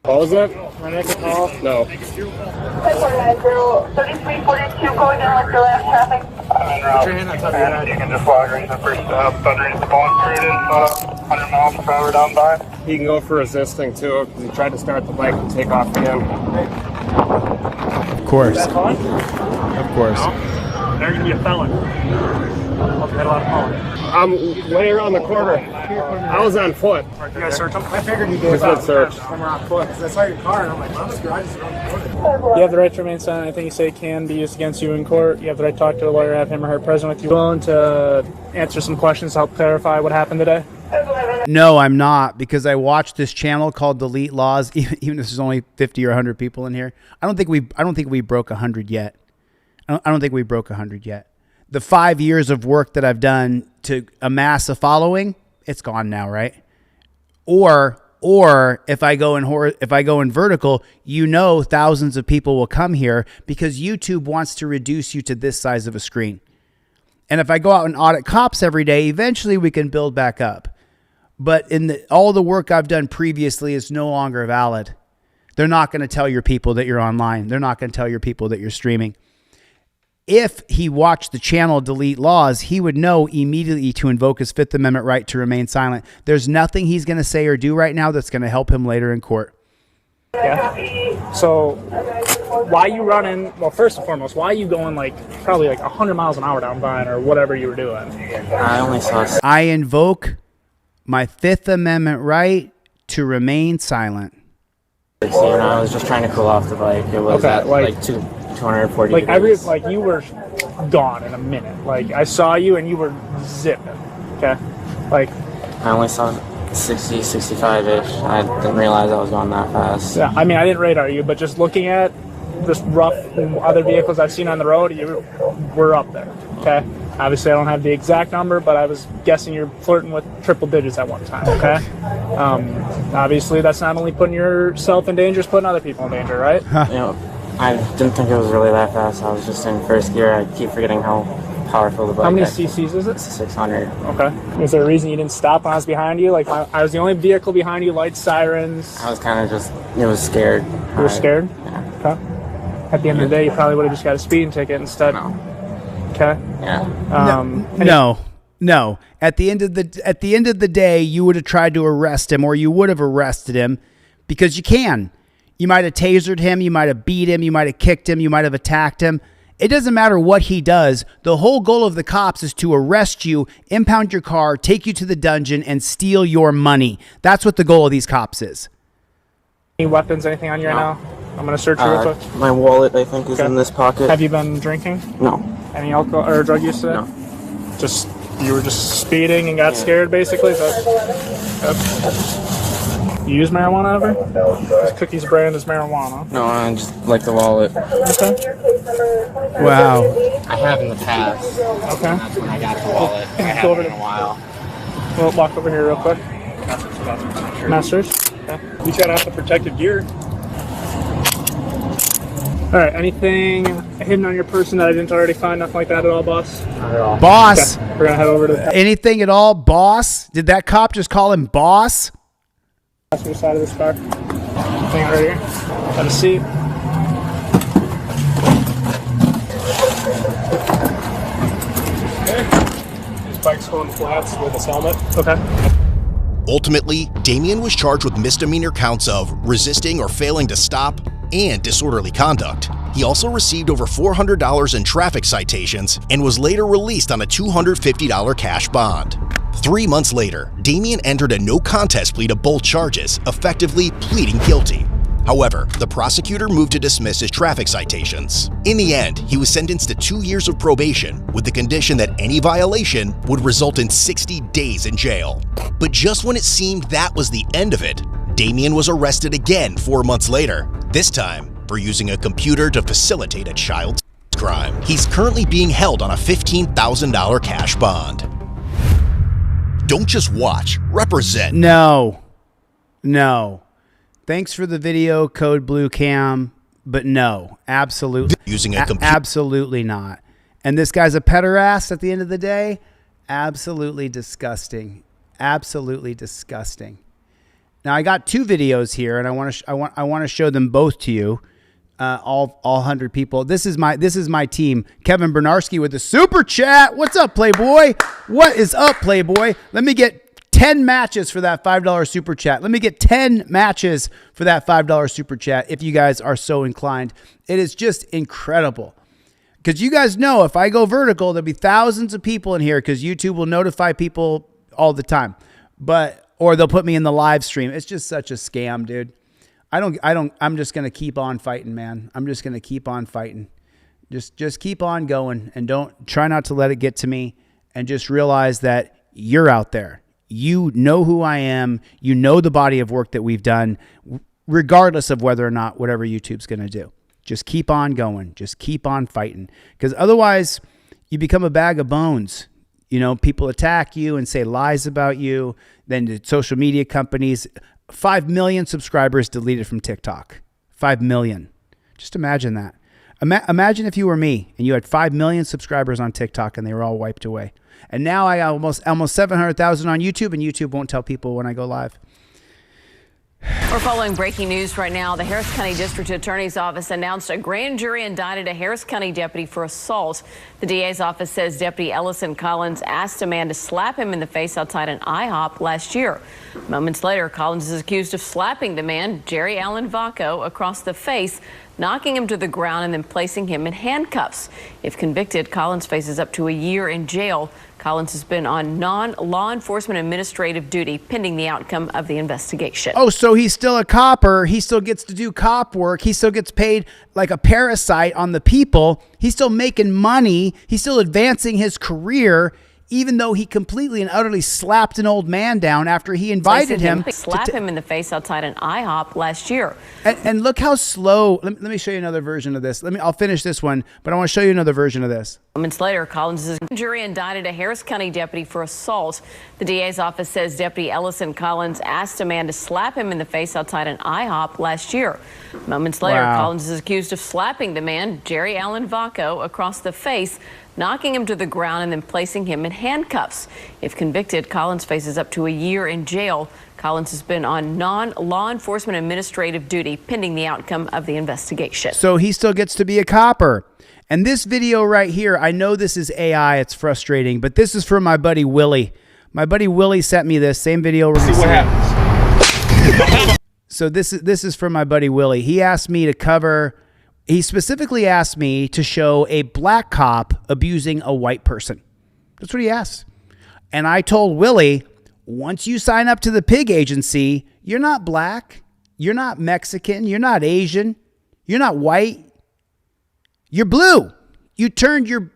What was that? My neck is call? No. 3342 going in with the left traffic. Put your hand on top of your head. You can just log right the first underneath the bone screwed in, 100 miles per hour down by. He can go for resisting too, because he tried to start the bike and take off again. Of course. Is that fun? Of course. No. They're going to be a felon. I'll get a lot of calling. I'm way around the corner. I was on foot. You guys search them? I figured you did. Search. I'm on foot because I saw your car and I'm like, I'm just driving around the corner. You have the right to remain silent. Anything you say can be used against you in court. You have the right to talk to a lawyer, have him or her present with you. Willing to answer some questions to help clarify what happened today? No, I'm not, because I watched this channel called Delete Lawz. Even if there's only 50 or 100 people in here, I don't think we broke 100 yet. I don't think we broke 100 yet. The 5 years of work that I've done to amass a following, it's gone now, right? Or if I go in vertical, thousands of people will come here because YouTube wants to reduce you to this size of a screen. And if I go out and audit cops every day, eventually we can build back up. But all the work I've done previously is no longer valid. They're not going to tell your people that you're online. They're not going to tell your people that you're streaming. If he watched the channel Delete Lawz, he would know immediately to invoke his Fifth Amendment right to remain silent. There's nothing he's going to say or do right now that's going to help him later in court. Yeah. So why you running? Well, first and foremost, why are you going probably 100 miles an hour down Vine or whatever you were doing? I invoke my Fifth Amendment right to remain silent. So, I was just trying to cool off the bike. It was at 240 degrees. You were gone in a minute. I saw you and you were zipping. Okay. I only saw 60, 65-ish. I didn't realize I was going that fast. Yeah, I mean, I didn't radar you, but just looking at just rough other vehicles I've seen on the road, you were up there. Okay. Obviously, I don't have the exact number, but I was guessing you're flirting with triple digits at one time, okay? Obviously, that's not only putting yourself in danger, it's putting other people in danger, right? I didn't think it was really that fast. I was just in first gear. I keep forgetting how powerful the bike is. How many cc's is it? 600. Okay. Is there a reason you didn't stop when I was behind you? I was the only vehicle behind you, lights, sirens. I was kind of scared. You were scared? Yeah. Okay. At the end of the day, you probably would have just got a speeding ticket instead. No. Okay. Yeah. No. At the end of the day, you would have tried to arrest him, or you would have arrested him, because you can. You might have tasered him, you might have beat him, you might have kicked him, you might have attacked him. It doesn't matter what he does. The whole goal of the cops is to arrest you, impound your car, take you to the dungeon, and steal your money. That's what the goal of these cops is. Any weapons, anything on you right now? I'm going to search you real quick. My wallet, I think, is in this pocket. Have you been drinking? No. Any alcohol or drug use today? No. You were just speeding and got scared, basically? You use marijuana ever? This Cookie's brand is marijuana. No, I just like the wallet. Okay. Wow. I have in the past. Okay. That's when I got the wallet. I haven't in a while. We'll walk over here real quick. Masters. Okay. You got out the protective gear. All right, anything hidden on your person that I didn't already find? Nothing like that at all, boss? Not at all. Boss. Okay. We're going to head over to anything at all, boss? Did that cop just call him boss? passenger side of this car. Thing right here. Have a seat. Okay. His bike's going flats with his helmet. Okay. Ultimately, Damien was charged with misdemeanor counts of resisting or failing to stop and disorderly conduct. He also received over $400 in traffic citations and was later released on a $250 cash bond. 3 months later, Damien entered a no contest plea to both charges, effectively pleading guilty. However, the prosecutor moved to dismiss his traffic citations. In the end, he was sentenced to 2 years of probation with the condition that any violation would result in 60 days in jail. But just when it seemed that was the end of it, Damien was arrested again 4 months later, this time for using a computer to facilitate a child crime. He's currently being held on a $15,000 cash bond. Don't just watch, represent. No. Thanks for the video, Code Blue Cam, but no, absolutely. Using a computer. Absolutely not. And this guy's a pederast at the end of the day. Absolutely disgusting. Absolutely disgusting. Now I got 2 videos here, and I want to show them both to you. All 100 people. This is my team. Kevin Bernarski with the super chat. What's up, Playboy? What is up, Playboy? Let me get 10 matches for that $5 super chat. Let me get 10 matches for that $5 super chat if you guys are so inclined. It is just incredible. Because you guys know if I go vertical, there'll be thousands of people in here because YouTube will notify people all the time. Or they'll put me in the live stream. It's just such a scam, dude. I'm just going to keep on fighting, man. I'm just going to keep on fighting. Just keep on going and try not to let it get to me, and just realize that you're out there. You know who I am. You know the body of work that we've done, regardless of whether or not whatever YouTube's going to do. Just keep on going. Just keep on fighting, because otherwise you become a bag of bones. You know, people attack you and say lies about you. Then the social media companies, 5 million subscribers deleted from TikTok. 5 million. Just imagine that. Imagine if you were me and you had 5 million subscribers on TikTok and they were all wiped away. And now I got almost 700,000 on YouTube, and YouTube won't tell people when I go live. We're following breaking news right now. The Harris County District Attorney's Office announced a grand jury indicted a Harris County deputy for assault. The DA's office says Deputy Ellison Collins asked a man to slap him in the face outside an IHOP last year. Moments later, Collins is accused of slapping the man, Jerry Allen Vaco, across the face, knocking him to the ground and then placing him in handcuffs. If convicted, Collins faces up to a year in jail. Collins has been on non-law enforcement administrative duty pending the outcome of the investigation. Oh, so he's still a copper. He still gets to do cop work. He still gets paid like a parasite on the people. He's still making money. He's still advancing his career, even though he completely and utterly slapped an old man down after he invited him. Slap him in the face outside an IHOP last year. And look how slow. Let me show you another version of this. I'll finish this one, but I want to show you another version of this. Moments later, Collins' jury indicted a Harris County deputy for assault. The DA's office says Deputy Ellison Collins asked a man to slap him in the face outside an IHOP last year. Moments later, Collins is accused of slapping the man, Jerry Allen Vaco, across the face, knocking him to the ground and then placing him in handcuffs. If convicted, Collins faces up to a year in jail. Collins has been on non-law enforcement administrative duty pending the outcome of the investigation. So he still gets to be a copper. And this video right here, I know this is AI, it's frustrating, but this is from my buddy Willie. My buddy Willie sent me this same video. See what happens. So this is from my buddy Willie. He asked me to cover. He specifically asked me to show a black cop abusing a white person. That's what he asked. And I told Willie, once you sign up to the pig agency, you're not black, you're not Mexican, you're not Asian, you're not white, you're blue. You turned your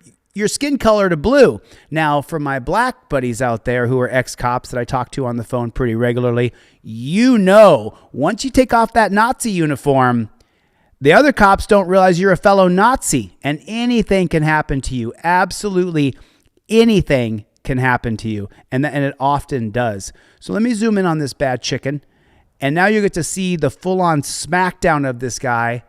skin color to blue. Now, for my black buddies out there who are ex-cops that I talk to on the phone pretty regularly, you know, once you take off that Nazi uniform, the other cops don't realize you're a fellow Nazi, and anything can happen to you. Absolutely anything can happen to you, and it often does. So let me zoom in on this bad chicken, and now you get to see the full-on smackdown of this guy.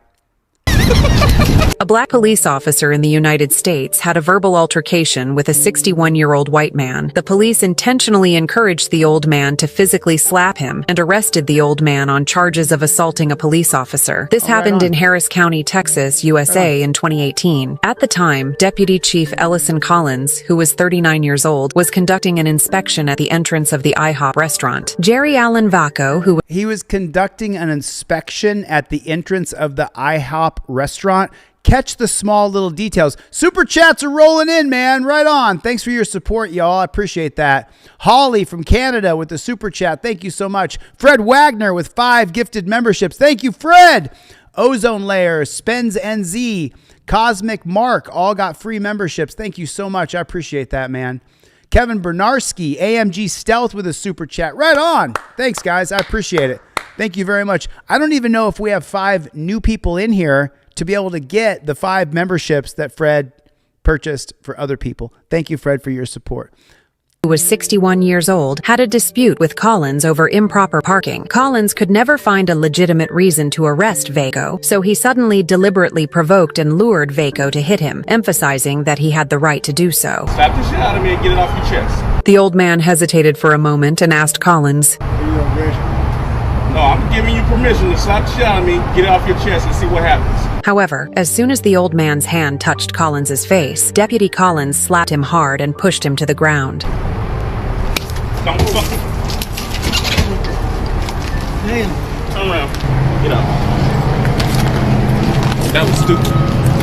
A black police officer in the United States had a verbal altercation with a 61-year-old white man. The police intentionally encouraged the old man to physically slap him and arrested the old man on charges of assaulting a police officer. This happened in Harris County, Texas, USA in 2018. At the time, Deputy Chief Ellison Collins, who was 39 years old, was conducting an inspection at the entrance of the IHOP restaurant. Jerry Allen Vaco, He was conducting an inspection at the entrance of the IHOP restaurant. Catch the small little details. Super chats are rolling in, man. Right on. Thanks for your support, y'all. I appreciate that. Holly from Canada with the super chat. Thank you so much. Fred Wagner with 5 gifted memberships. Thank you, Fred. Ozone Layer, Spens NZ, Cosmic Mark, all got free memberships. Thank you so much. I appreciate that, man. Kevin Bernarski, AMG Stealth with a super chat. Right on. Thanks, guys. I appreciate it. Thank you very much. I don't even know if we have 5 new people in here to be able to get the 5 memberships that Fred purchased for other people. Thank you, Fred, for your support. who was 61 years old, had a dispute with Collins over improper parking. Collins could never find a legitimate reason to arrest Vaco, so he suddenly deliberately provoked and lured Vaco to hit him, emphasizing that he had the right to do so. Slap the shit out of me and get it off your chest. The old man hesitated for a moment and asked Collins, I'm giving you permission to slap the shit out of me, get it off your chest, and see what happens. However, as soon as the old man's hand touched Collins's face, Deputy Collins slapped him hard and pushed him to the ground. Don't fucking. Damn. Turn around. Get up. That was stupid.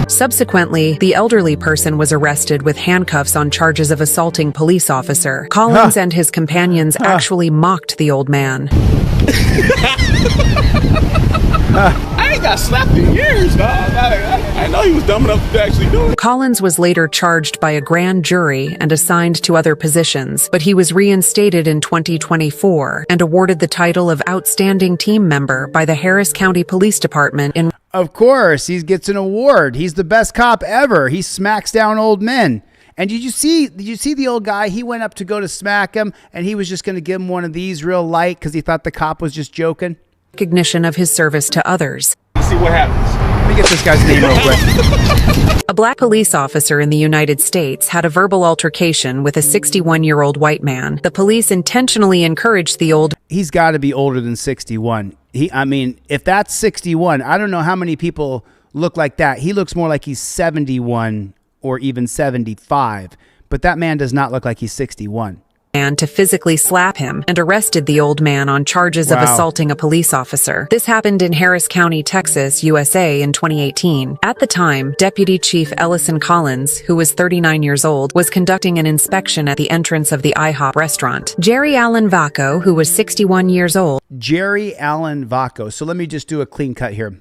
Subsequently, the elderly person was arrested with handcuffs on charges of assaulting police officer. Collins and his companions actually mocked the old man. I ain't got slapped in years, dog. I know he was dumb enough to actually do it. Collins was later charged by a grand jury and assigned to other positions, but he was reinstated in 2024 and awarded the title of Outstanding Team Member by the Harris County Police Department in... Of course, he gets an award. He's the best cop ever. He smacks down old men. And did you see the old guy? He went up to go to smack him, and he was just going to give him one of these real light because he thought the cop was just joking. Recognition of his service to others. See what happens. Let me get this guy's name real quick. A black police officer in the United States had a verbal altercation with a 61-year-old white man. The police intentionally encouraged the old... He's got to be older than 61. I mean, if that's 61, I don't know how many people look like that. He looks more like he's 71 or even 75, but that man does not look like he's 61. And to physically slap him and arrested the old man on charges of assaulting a police officer. This happened in Harris County, Texas, USA in 2018. At the time, Deputy Chief Ellison Collins, who was 39 years old, was conducting an inspection at the entrance of the IHOP restaurant. Jerry Allen Vaco, who was 61 years old. Jerry Allen Vaco. So let me just do a clean cut here.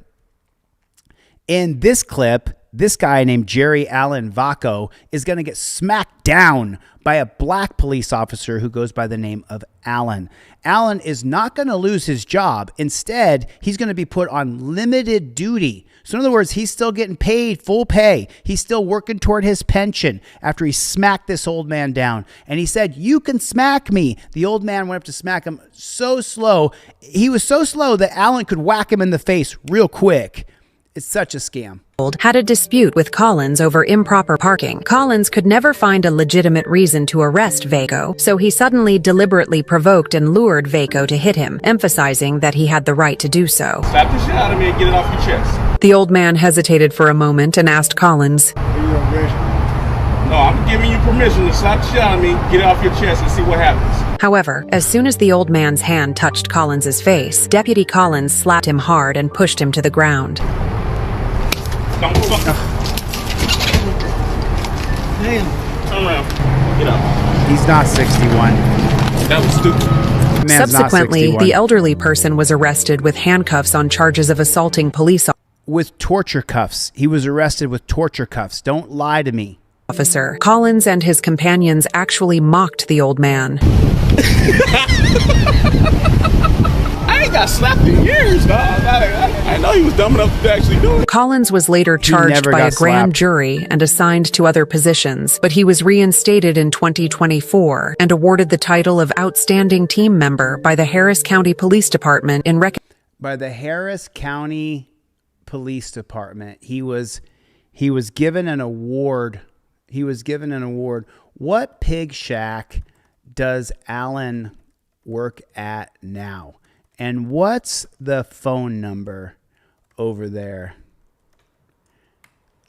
In this clip, this guy named Jerry Allen Vaco is going to get smacked down by a black police officer who goes by the name of Allen. Allen is not going to lose his job. Instead, he's going to be put on limited duty. So in other words, he's still getting paid full pay. He's still working toward his pension after he smacked this old man down. And he said, "You can smack me." The old man went up to smack him so slow. He was so slow that Allen could whack him in the face real quick. It's such a scam. Had a dispute with Collins over improper parking. Collins could never find a legitimate reason to arrest Vaco, so he suddenly deliberately provoked and lured Vaco to hit him, emphasizing that he had the right to do so. Slap the shit out of me and get it off your chest. The old man hesitated for a moment and asked Collins, No, I'm giving you permission to slap the shit out of me, get it off your chest, and see what happens. However, as soon as the old man's hand touched Collins's face, Deputy Collins slapped him hard and pushed him to the ground. Don't fucking. Damn. Turn around. Get up. He's not 61. That was stupid. Man's Subsequently, not 61. the elderly person was arrested with handcuffs on charges of assaulting police with torture cuffs. He was arrested with torture cuffs. Don't lie to me. Officer. Collins and his companions actually mocked the old man. I ain't got slapped in years, dog. I know he was dumb enough to actually do it. Collins was later charged by a grand jury and assigned to other positions, but he was reinstated in 2024 and awarded the title of Outstanding Team Member by the Harris County Police Department in by the Harris County Police Department. He was given an award. He was given an award. What pig shack does Allen work at now? And what's the phone number over there?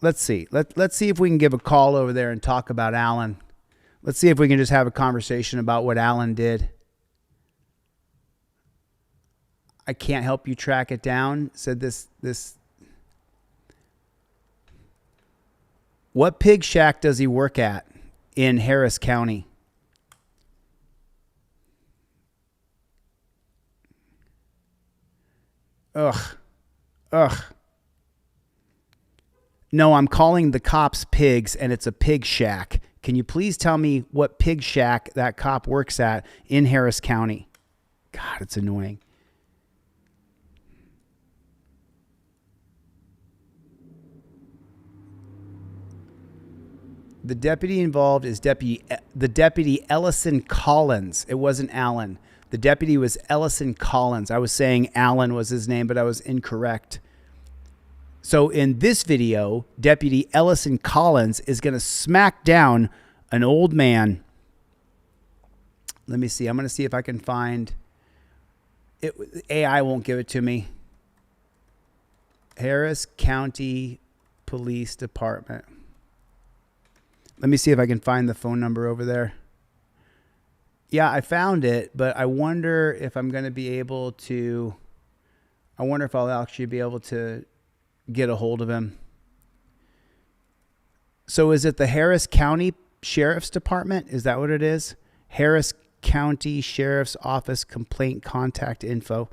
Let's see. Let's see if we can give a call over there and talk about Allen. Let's see if we can just have a conversation about what Allen did. I can't help you track it down, said this. What pig shack does he work at in Harris County? Ugh. No, I'm calling the cops pigs, and it's a pig shack. Can you please tell me what pig shack that cop works at in Harris County? God, it's annoying. The deputy involved is the deputy Ellison Collins. It wasn't Allen. The deputy was Ellison Collins. I was saying Allen was his name, but I was incorrect. So in this video, Deputy Ellison Collins is going to smack down an old man. Let me see. I'm going to see if I can find AI won't give it to me. Harris County Police Department. Let me see if I can find the phone number over there. Yeah, I found it, but I wonder if I'm going to be able to. I wonder if I'll actually be able to get a hold of him. So is it the Harris County Sheriff's Department? Is that what it is? Harris County Sheriff's Office complaint contact info.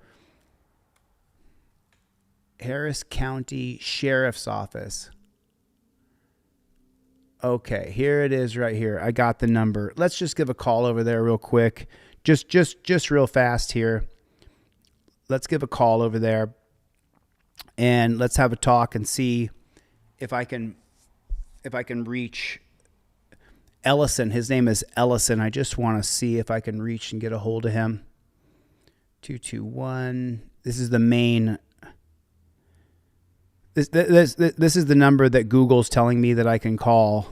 Harris County Sheriff's Office. Okay, here it is right here. I got the number. Let's just give a call over there real quick. Just real fast here. Let's give a call over there and let's have a talk and see if I can reach Ellison. His name is Ellison. I just want to see if I can reach and get a hold of him. 221. This is the main. This is the number that Google's telling me that I can call.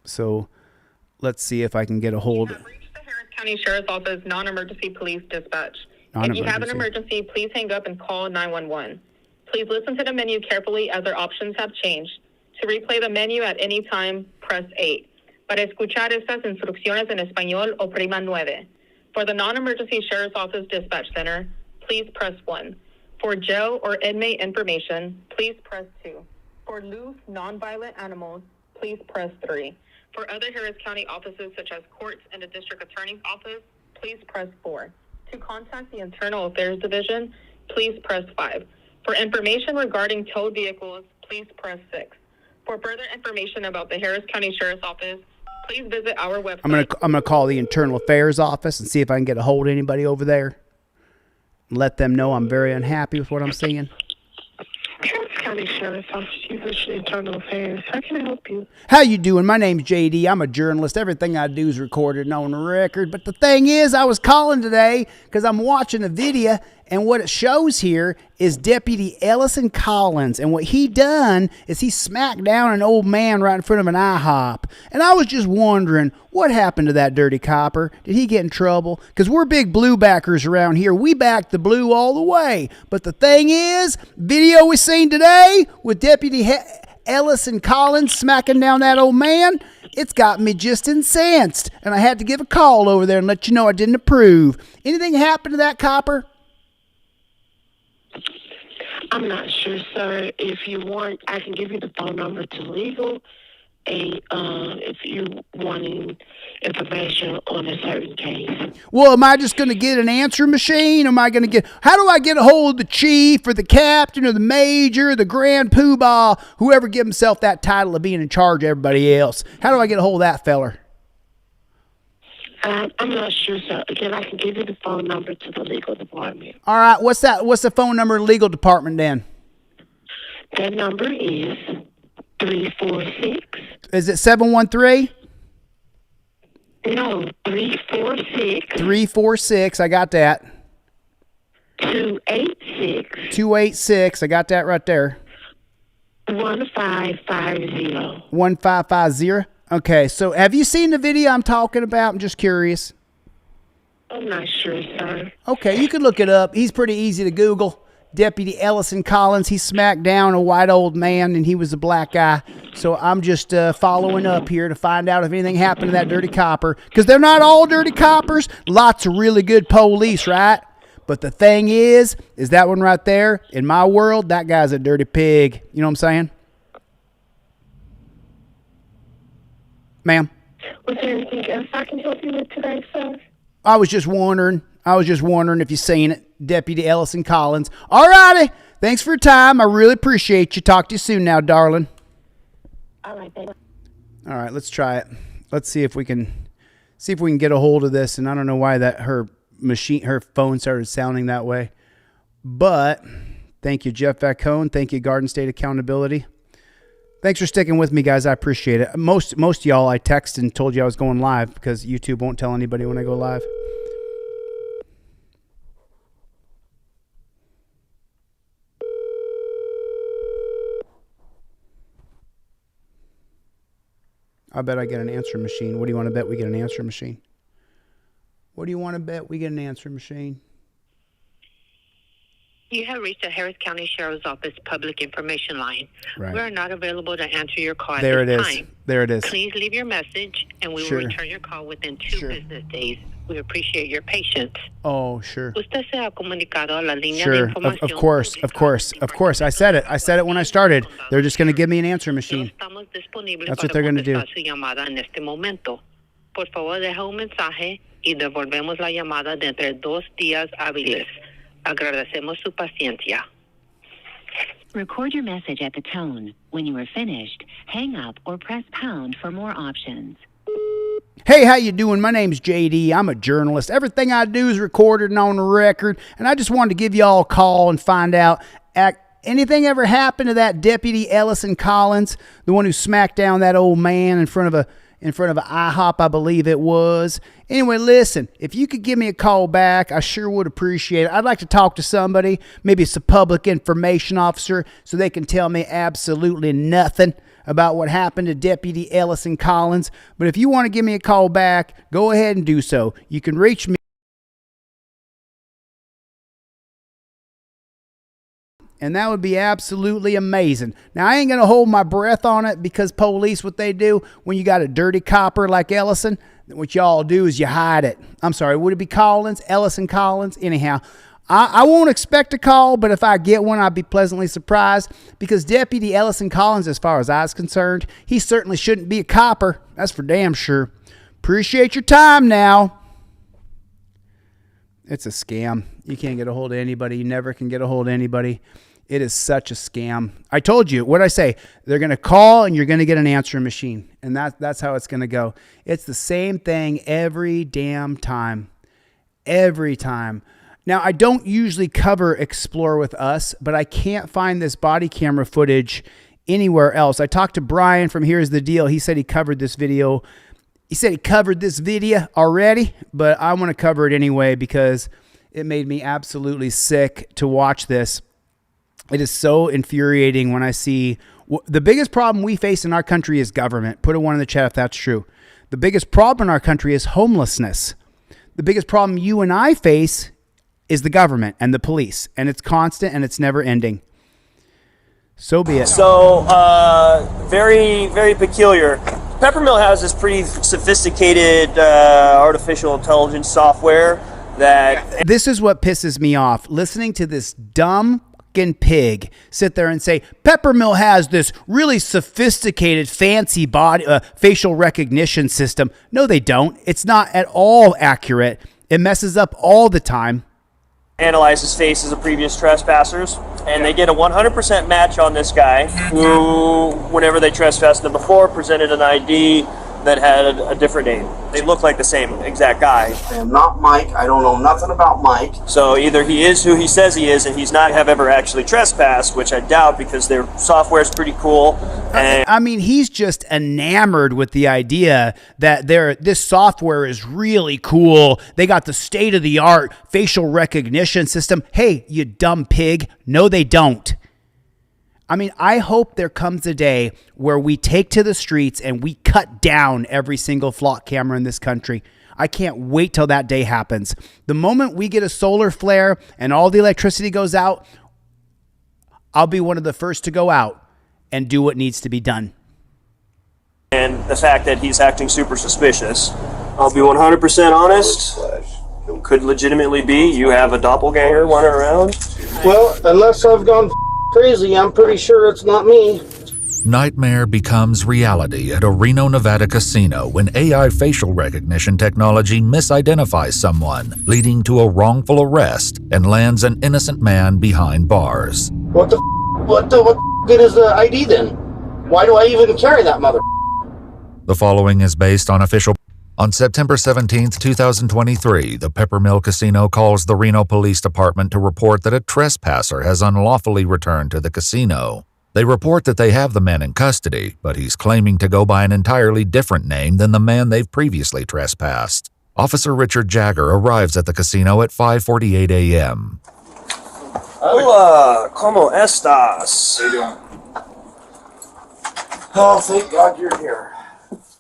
So let's see if I can get a hold. You have reached the Harris County Sheriff's Office non-emergency police dispatch. If you have an emergency, please hang up and call 911. Please listen to the menu carefully as our options have changed. To replay the menu at any time, press 8. Para escuchar estas instrucciones en español, oprima 9. For the non-emergency Sheriff's Office Dispatch Center, please press 1. For jail or inmate information, please press 2. For loose, non-violent animals, please press 3. For other Harris County offices such as courts and the District Attorney's Office, please press 4. To contact the Internal Affairs Division, please press 5. For information regarding towed vehicles, please press 6. For further information about the Harris County Sheriff's Office, please visit our website. I'm gonna call the Internal Affairs Office and see if I can get a hold of anybody over there. Let them know I'm very unhappy with what I'm seeing. Harris County Sheriff's Office, Division Internal Affairs. How can I help you? How you doing? My name's JD. I'm a journalist. Everything I do is recorded and on the record. But the thing is, I was calling today because I'm watching a video, and what it shows here is Deputy Ellison Collins. And what he done is he smacked down an old man right in front of an IHOP. And I was just wondering, what happened to that dirty copper? Did he get in trouble? Because we're big blue backers around here. We back the blue all the way. But the thing is, video we seen today with Deputy Ellison Collins smacking down that old man, it's got me just incensed. And I had to give a call over there and let you know I didn't approve. Anything happened to that copper? I'm not sure, sir. If you want, I can give you the phone number to legal. If you wanting information on a certain case. Well, am I just going to get an answer machine? How do I get a hold of the chief or the captain or the major, or the grand poobah, whoever give himself that title of being in charge of everybody else? How do I get a hold of that feller? I'm not sure, sir. Again, I can give you the phone number to the legal department. All right, what's that? What's the phone number of the legal department then? That number is 346. Is it 713? No, 346. 346, I got that. 286. 286, I got that right there. 1550. 1550? Okay, so have you seen the video I'm talking about? I'm just curious. I'm not sure, sir. Okay, you can look it up. He's pretty easy to Google. Deputy Ellison Collins, he smacked down a white old man, and he was a black guy. So I'm just following up here to find out if anything happened to that dirty copper. Because they're not all dirty coppers. Lots of really good police, right? But the thing is that one right there, in my world, that guy's a dirty pig. You know what I'm saying? Ma'am? Was there anything else I can help you with today, sir? I was just wondering if you seen it. Deputy Ellison Collins. All righty. Thanks for your time. I really appreciate you. Talk to you soon now, darling. All right, baby. All right, let's try it. Let's see if we can get a hold of this. And I don't know why her phone started sounding that way. But thank you, Jeff Vacone. Thank you, Garden State Accountability. Thanks for sticking with me, guys. I appreciate it. Most of y'all I texted and told you I was going live because YouTube won't tell anybody when I go live. I bet I get an answer machine. What do you want to bet we get an answer machine? What do you want to bet we get an answer machine? You have reached the Harris County Sheriff's Office public information line. Right. We are not available to answer your call There at it this is. time. There it is. Please leave your message, and we Sure. will return your call within 2 business days. We appreciate your patience. Oh, sure. Usted se ha comunicado a la línea de Sure. información. Of course. I said it. I said it when I started. They're just going to give me an answer machine. Estamos disponibles That's para what they're going to do. contestar su llamada en este momento. Por favor, deja un mensaje y devolvemos la llamada dentro de 2 días hábiles. Agradecemos su paciencia. Record your message at the tone. When you are finished, hang up or press pound for more options. Hey, how you doing? My name's JD. I'm a journalist. Everything I do is recorded and on the record, and I just wanted to give you all a call and find out, anything ever happened to that Deputy Ellison Collins, the one who smacked down that old man in front of an IHOP, I believe it was. Anyway, listen, if you could give me a call back, I sure would appreciate it. I'd like to talk to somebody, maybe it's a public information officer, so they can tell me absolutely nothing about what happened to Deputy Ellison Collins. But if you want to give me a call back, go ahead and do so. You can reach me. And that would be absolutely amazing. Now, I ain't going to hold my breath on it because police, what they do when you got a dirty copper like Ellison, what y'all do is you hide it. I'm sorry, would it be Collins? Ellison Collins? Anyhow, I won't expect a call, but if I get one, I'd be pleasantly surprised because Deputy Ellison Collins, as far as I was concerned, he certainly shouldn't be a copper. That's for damn sure. Appreciate your time now. It's a scam. You can't get a hold of anybody. You never can get a hold of anybody. It is such a scam. I told you, what did I say? They're going to call and you're going to get an answering machine. And that's how it's going to go. It's the same thing every damn time. Every time. Now, I don't usually cover Explore with Us, but I can't find this body camera footage anywhere else. I talked to Brian from Here's the Deal. He said he covered this video. He said he covered this video already, but I want to cover it anyway because it made me absolutely sick to watch this. It is so infuriating when I see the biggest problem we face in our country is government. Put a 1 in the chat if that's true. The biggest problem in our country is homelessness. The biggest problem you and I face is the government and the police, and it's constant and it's never ending. So be it. So, very, very peculiar. Peppermill has this pretty sophisticated artificial intelligence software that... This is what pisses me off. Listening to this dumb fucking pig sit there and say, Peppermill has this really sophisticated, fancy body facial recognition system. No, they don't. It's not at all accurate. It messes up all the time. Analyzes faces of previous trespassers, and they get a 100% match on this guy who, whenever they trespassed them before, presented an ID that had a different name. They look like the same exact guy. I am not Mike. I don't know nothing about Mike. So either he is who he says he is, and he's not have ever actually trespassed, which I doubt because their software is pretty cool. And I mean, he's just enamored with the idea that this software is really cool. They got the state-of-the-art facial recognition system. Hey, you dumb pig. No, they don't. I mean, I hope there comes a day where we take to the streets and we cut down every single flock camera in this country. I can't wait till that day happens. The moment we get a solar flare and all the electricity goes out, I'll be one of the first to go out and do what needs to be done. And the fact that he's acting super suspicious. I'll be 100% honest. Could legitimately be you have a doppelganger running around. Well, unless I've gone crazy, I'm pretty sure it's not me. Nightmare becomes reality at a Reno, Nevada casino when AI facial recognition technology misidentifies someone, leading to a wrongful arrest and lands an innocent man behind bars. What good is the ID then? Why do I even carry that mother? The following is based on official... On September 17, 2023, the Peppermill Casino calls the Reno Police Department to report that a trespasser has unlawfully returned to the casino. They report that they have the man in custody, but he's claiming to go by an entirely different name than the man they've previously trespassed. Officer Richard Jagger arrives at the casino at 5:48 a.m. Hola, ¿cómo estás? How you doing? Oh, thank God you're here.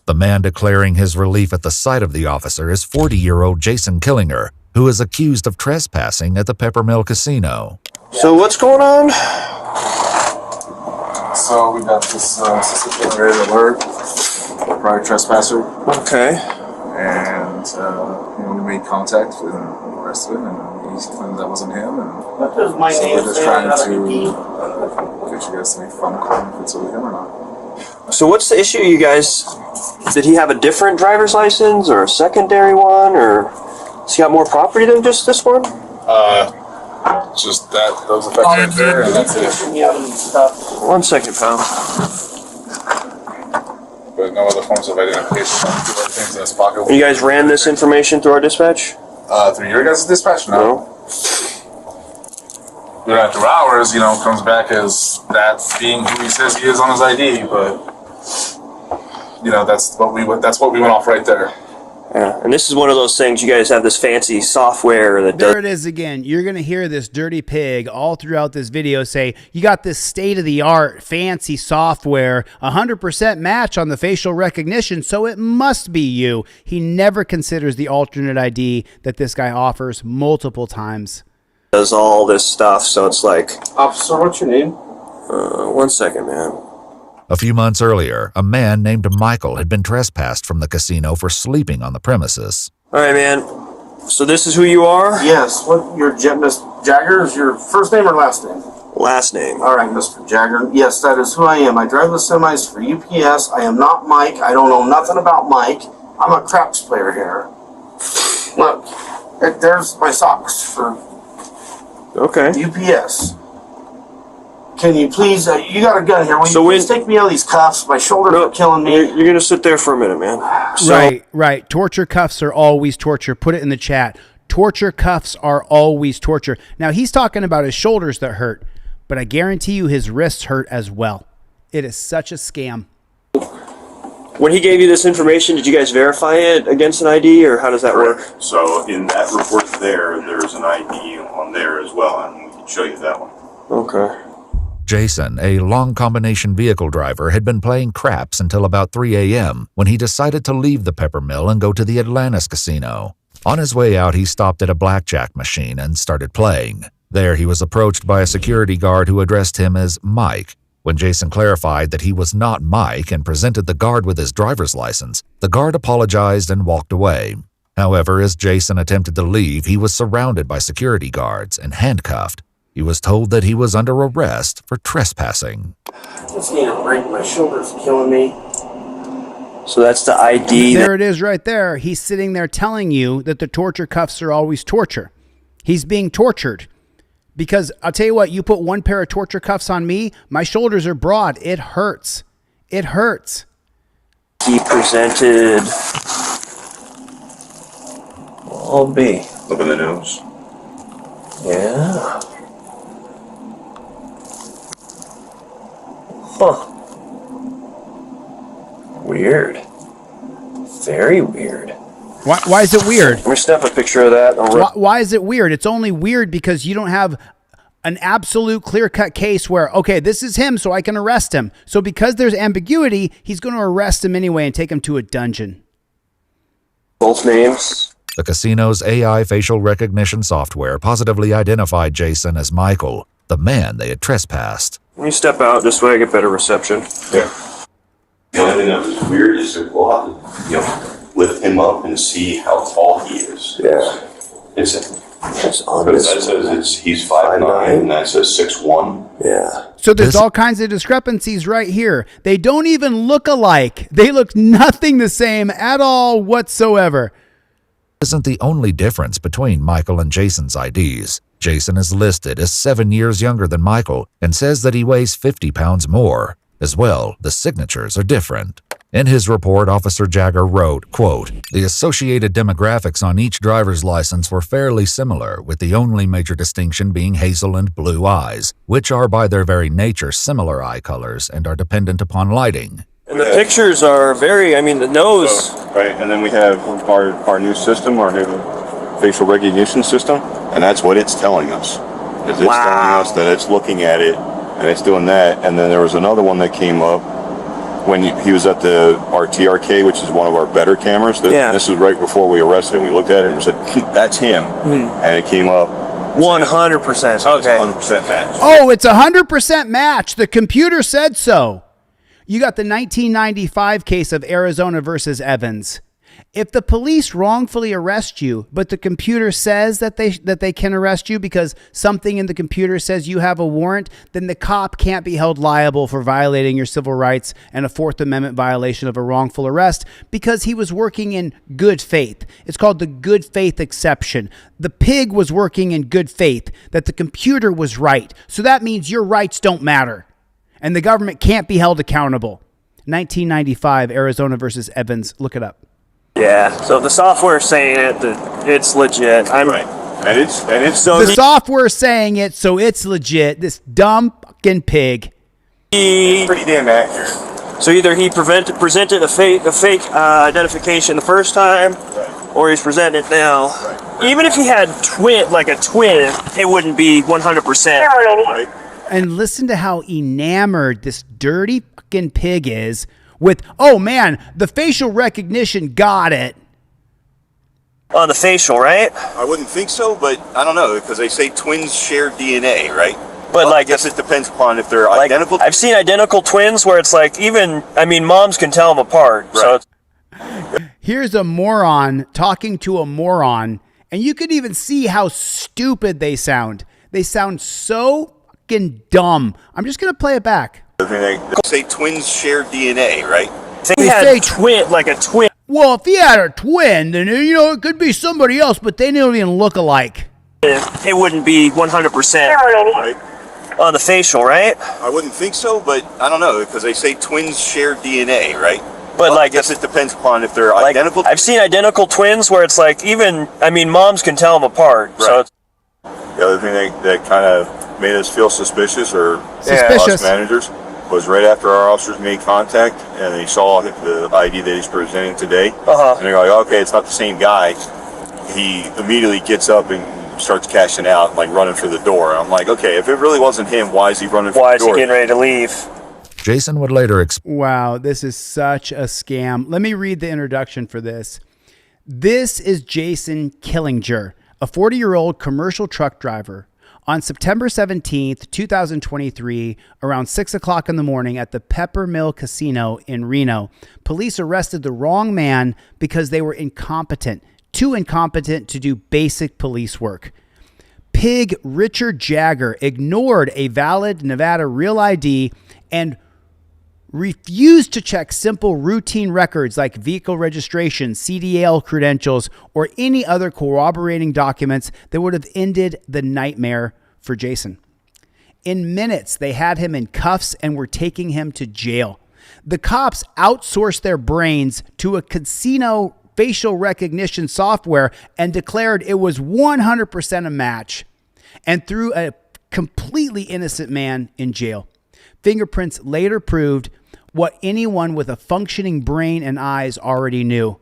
The man declaring his relief at the sight of the officer is 40-year-old Jason Killinger, who is accused of trespassing at the Peppermill Casino. So what's going on? So we got this system generated alert, prior trespasser. Okay. And we made contact with him, arrested him, and he claimed that wasn't him. And What does my so name we're just say trying on to the get you guys to make a phone call if it's with him or not. So what's the issue, you guys? Did he have a different driver's license or a secondary one, or has he got more property than just this one? Just those effects right there, and that's it. 1 second, pal. But no other forms of identification. Things in his pocket. You guys ran this information through our dispatch? Through your guys' dispatch? No. Through ours, comes back as that being who he says he is on his ID, but that's what we went off right there. Yeah, and this is one of those things, you guys have this fancy software that does... There it is again. You're going to hear this dirty pig all throughout this video say, you got this state-of-the-art fancy software, 100% match on the facial recognition, so it must be you. He never considers the alternate ID that this guy offers multiple times. Does all this stuff, so it's like... Officer, what's your name? 1 second, man. A few months earlier, a man named Michael had been trespassed from the casino for sleeping on the premises. All right, man. So this is who you are? Yes. What your Miss Jagger is your first name or last name? Last name. All right, Mr. Jagger. Yes, that is who I am. I drive the semis for UPS. I am not Mike. I don't know nothing about Mike. I'm a craps player here. Look, there's my socks for UPS. Can you please, you got a gun here. Will you please take me out of these cuffs? My shoulders are killing me. You're going to sit there for a minute, man. Right. Torture cuffs are always torture. Put it in the chat. Torture cuffs are always torture. Now, he's talking about his shoulders that hurt, but I guarantee you his wrists hurt as well. It is such a scam. When he gave you this information, did you guys verify it against an ID, or how does that work? So in that report there's an ID on there as well, and we can show you that one. Okay. Jason, a long combination vehicle driver, had been playing craps until about 3 a.m. when he decided to leave the Pepper Mill and go to the Atlantis casino. On his way out, he stopped at a blackjack machine and started playing. There, he was approached by a security guard who addressed him as Mike. When Jason clarified that he was not Mike and presented the guard with his driver's license, the guard apologized and walked away. However, as Jason attempted to leave, he was surrounded by security guards and handcuffed. He was told that he was under arrest for trespassing. Just need a break. My shoulders are killing me. So that's the ID. There it is right there. He's sitting there telling you that the torture cuffs are always torture. He's being tortured. Because I'll tell you what, you put one pair of torture cuffs on me, my shoulders are broad. It hurts. It hurts. He presented... I'll be. Look in the news. Yeah. Huh. Weird. Very weird. Why is it weird? Let me snap a picture of that. Why is it weird? It's only weird because you don't have an absolute clear-cut case where, okay, this is him, so I can arrest him. So because there's ambiguity, he's going to arrest him anyway and take him to a dungeon. Both names. The casino's AI facial recognition software positively identified Jason as Michael, the man they had trespassed. Let me step out just so I get better reception. Yeah. The only thing that was weird is that we'll have to, lift him up and see how tall he is. Yeah. It's on this. That says he's 5'9", and that says 6'1". Yeah. So there's all kinds of discrepancies right here. They don't even look alike. They look nothing the same at all whatsoever. Isn't the only difference between Michael and Jason's IDs. Jason is listed as 7 years younger than Michael and says that he weighs 50 pounds more. As well, the signatures are different. In his report, Officer Jagger wrote, quote, "The associated demographics on each driver's license were fairly similar, with the only major distinction being hazel and blue eyes, which are by their very nature similar eye colors and are dependent upon lighting." And the pictures are very, the nose. Right, and then we have our new system, our new facial recognition system, and that's what it's telling us. It's telling us that it's looking at it, and it's doing that. And then there was another one that came up when he was at our TRK, which is one of our better cameras. This is right before we arrested him. We looked at it and said, "That's him." And it came up 100%. Okay. 100% match. Oh, it's 100% match. The computer said so. You got the 1995 case of Arizona versus Evans. If the police wrongfully arrest you, but the computer says that they can arrest you because something in the computer says you have a warrant, then the cop can't be held liable for violating your civil rights and a Fourth Amendment violation of a wrongful arrest because he was working in good faith. It's called the good faith exception. The pig was working in good faith that the computer was right. So that means your rights don't matter and the government can't be held accountable. 1995, Arizona versus Evans. Look it up. Yeah, so the software saying it, that it's legit. I'm right, and it's so the software saying it, so it's legit. This dumb fucking pig. Pretty damn accurate. So either he presented a fake identification the first time, or he's presenting it now. Right. Even if he had a twin, it wouldn't be 100%. Right. And listen to how enamored this dirty fucking pig is with, oh man, the facial recognition got it. On the facial, right? I wouldn't think so, but I don't know, because they say twins share DNA, right? But I guess it depends upon if they're identical. I've seen identical twins where it's like moms can tell them apart. Right. So here's a moron talking to a moron, and you could even see how stupid they sound. They sound so fucking dumb. I'm just going to play it back. They say twins share DNA, right? They say twin. Well, if he had a twin, then it could be somebody else, but they don't even look alike. It wouldn't be 100%. Right. On the facial, right? I wouldn't think so, but I don't know, because they say twins share DNA, right? But I guess it depends upon if they're identical. I've seen identical twins where it's like moms can tell them apart. Right. So the other thing that kind of made us feel suspicious us managers was right after our officers made contact and they saw the ID that he's presenting today. And they're like, okay, it's not the same guy. He immediately gets up and starts cashing out, like running for the door. I'm like, okay, if it really wasn't him, why is he running for the door? Why is he getting ready to leave? Jason would later Wow, this is such a scam. Let me read the introduction for this. This is Jason Killinger, a 40-year-old commercial truck driver. On September 17th, 2023, around 6 o'clock in the morning at the Pepper Mill Casino in Reno, police arrested the wrong man because they were incompetent, too incompetent to do basic police work. Pig Richard Jagger ignored a valid Nevada Real ID and refused to check simple routine records like vehicle registration, CDL credentials, or any other corroborating documents that would have ended the nightmare for Jason. In minutes, they had him in cuffs and were taking him to jail. The cops outsourced their brains to a casino facial recognition software and declared it was 100% a match and threw a completely innocent man in jail. Fingerprints later proved what anyone with a functioning brain and eyes already knew,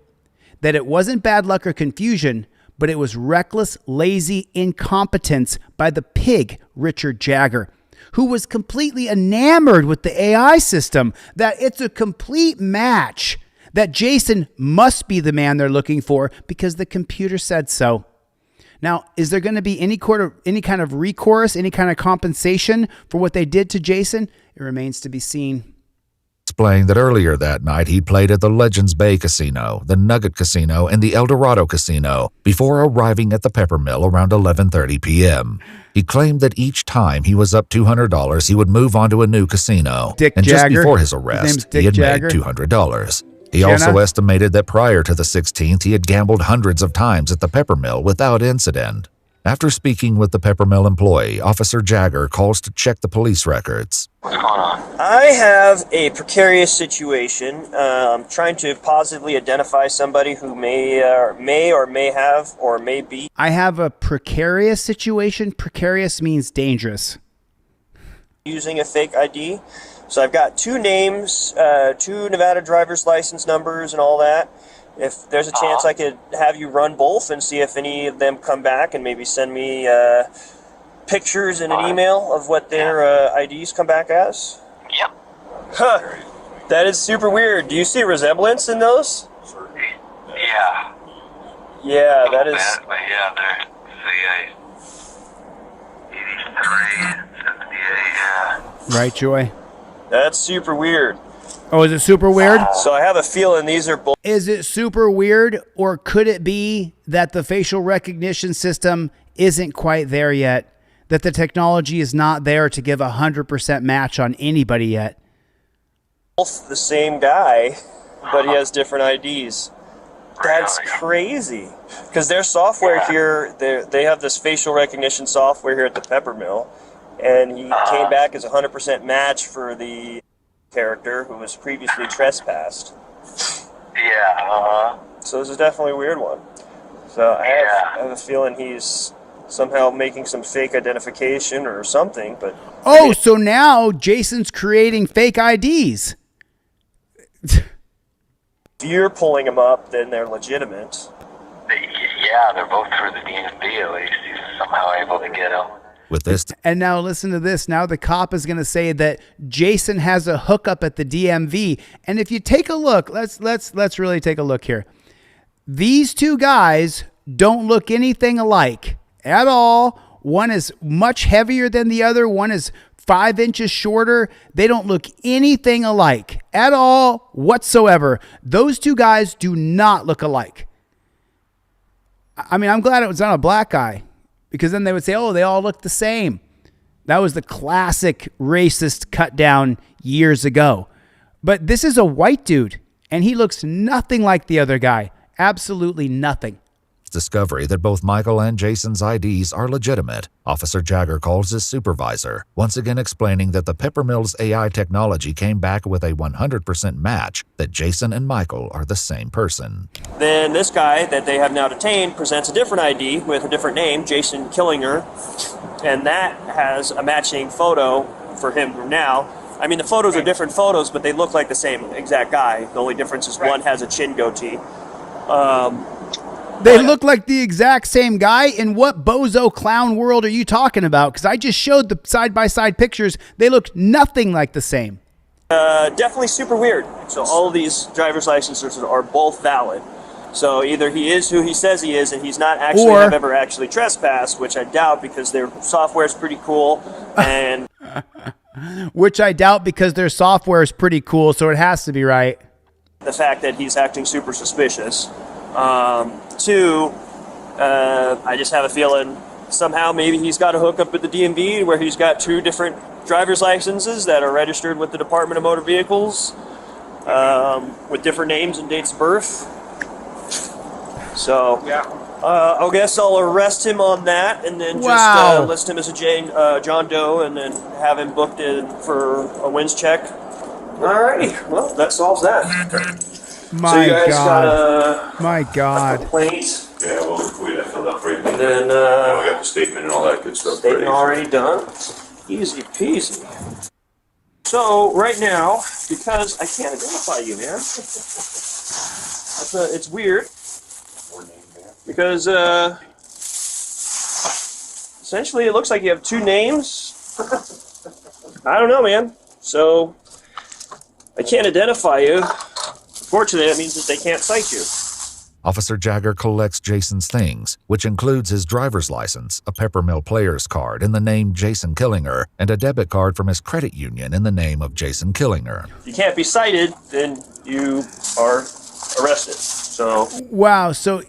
that it wasn't bad luck or confusion, but it was reckless, lazy incompetence by the pig, Richard Jagger, who was completely enamored with the AI system, that it's a complete match, that Jason must be the man they're looking for because the computer said so. Now, is there going to be any kind of recourse, any kind of compensation for what they did to Jason? It remains to be seen. Explained that earlier that night he played at the Legends Bay Casino, the Nugget Casino, and the El Dorado Casino before arriving at the Pepper Mill around 11:30 p.m. He claimed that each time he was up $200, he would move on to a new casino. Dick and Jagger. Just before his arrest, he had Jagger. made $200. He Jenna? also estimated that prior to the 16th, he had gambled hundreds of times at the Pepper Mill without incident. After speaking with the Pepper Mill employee, Officer Jagger calls to check the police records. What's going on? I have a precarious situation. I'm trying to positively identify somebody who may or may have or may be. I have a precarious situation. Precarious means dangerous. Using a fake ID. So I've got two names, two Nevada driver's license numbers and all that. If there's a chance I could have you run both and see if any of them come back and maybe send me pictures in an email of what their IDs come back as? Yep. Huh. That is super weird. Do you see resemblance in those? Yeah. Yeah, that is... But yeah, Right, Joy? That's super weird. Oh, is it super weird? So I have a feeling these are both. Is it super weird, or could it be that the facial recognition system isn't quite there yet? That the technology is not there to give 100% match on anybody yet? Both the same guy, but he has different IDs. That's crazy. Because their software here, they have this facial recognition software here at the Peppermill, and he came back as 100% match for the character who was previously trespassed. Yeah. So this is definitely a weird one. So I have a feeling he's somehow making some fake identification or something. But oh, so now Jason's creating fake IDs. If you're pulling them up, then they're legitimate. Yeah, they're both through the DMV at least. He's somehow able to get them. With this, and now listen to this. Now the cop is going to say that Jason has a hookup at the DMV. And if you take a look, let's really take a look here. These two guys don't look anything alike at all. One is much heavier than the other. One is 5 inches shorter. They don't look anything alike at all whatsoever. Those two guys do not look alike. I mean, I'm glad it was not a black guy, because then they would say, oh, they all look the same. That was the classic racist cut down years ago. But this is a white dude, and he looks nothing like the other guy. Absolutely nothing. Discovery that both Michael and Jason's IDs are legitimate, Officer Jagger calls his supervisor, once again explaining that the Peppermill's AI technology came back with a 100% match that Jason and Michael are the same person. Then this guy that they have now detained presents a different ID with a different name, Jason Killinger, and that has a matching photo for him now. I mean, the photos are different photos, but they look like the same exact guy. The only difference is one has a chin goatee. They look like the exact same guy. In what bozo clown world are you talking about? Because I just showed the side-by-side pictures. They look nothing like the same. Definitely super weird. So all of these driver's licenses are both valid. So either he is who he says he is, and he's not actually have ever actually trespassed, which I doubt because their software is pretty cool. And which I doubt because their software is pretty cool, so it has to be right. The fact that he's acting super suspicious. Two, I just have a feeling somehow maybe he's got a hookup at the DMV where he's got 2 different driver's licenses that are registered with the Department of Motor Vehicles with different names and dates of birth. So I guess I'll arrest him on that and then just list him as a John Doe and then have him booked in for a winds check. Alrighty, well, that solves that. My so you guys God. Got a complaint. Yeah, well, we filled out for you. And then we got the statement and all that good stuff. Statement already done. Easy peasy. So right now, because I can't identify you, man, it's weird. Because essentially it looks like you have 2 names. I don't know, man. So I can't identify you. Unfortunately, that means that they can't cite you. Officer Jagger collects Jason's things, which includes his driver's license, a Peppermill player's card in the name Jason Killinger, and a debit card from his credit union in the name of Jason Killinger. If you can't be cited, then you are arrested. So wow, so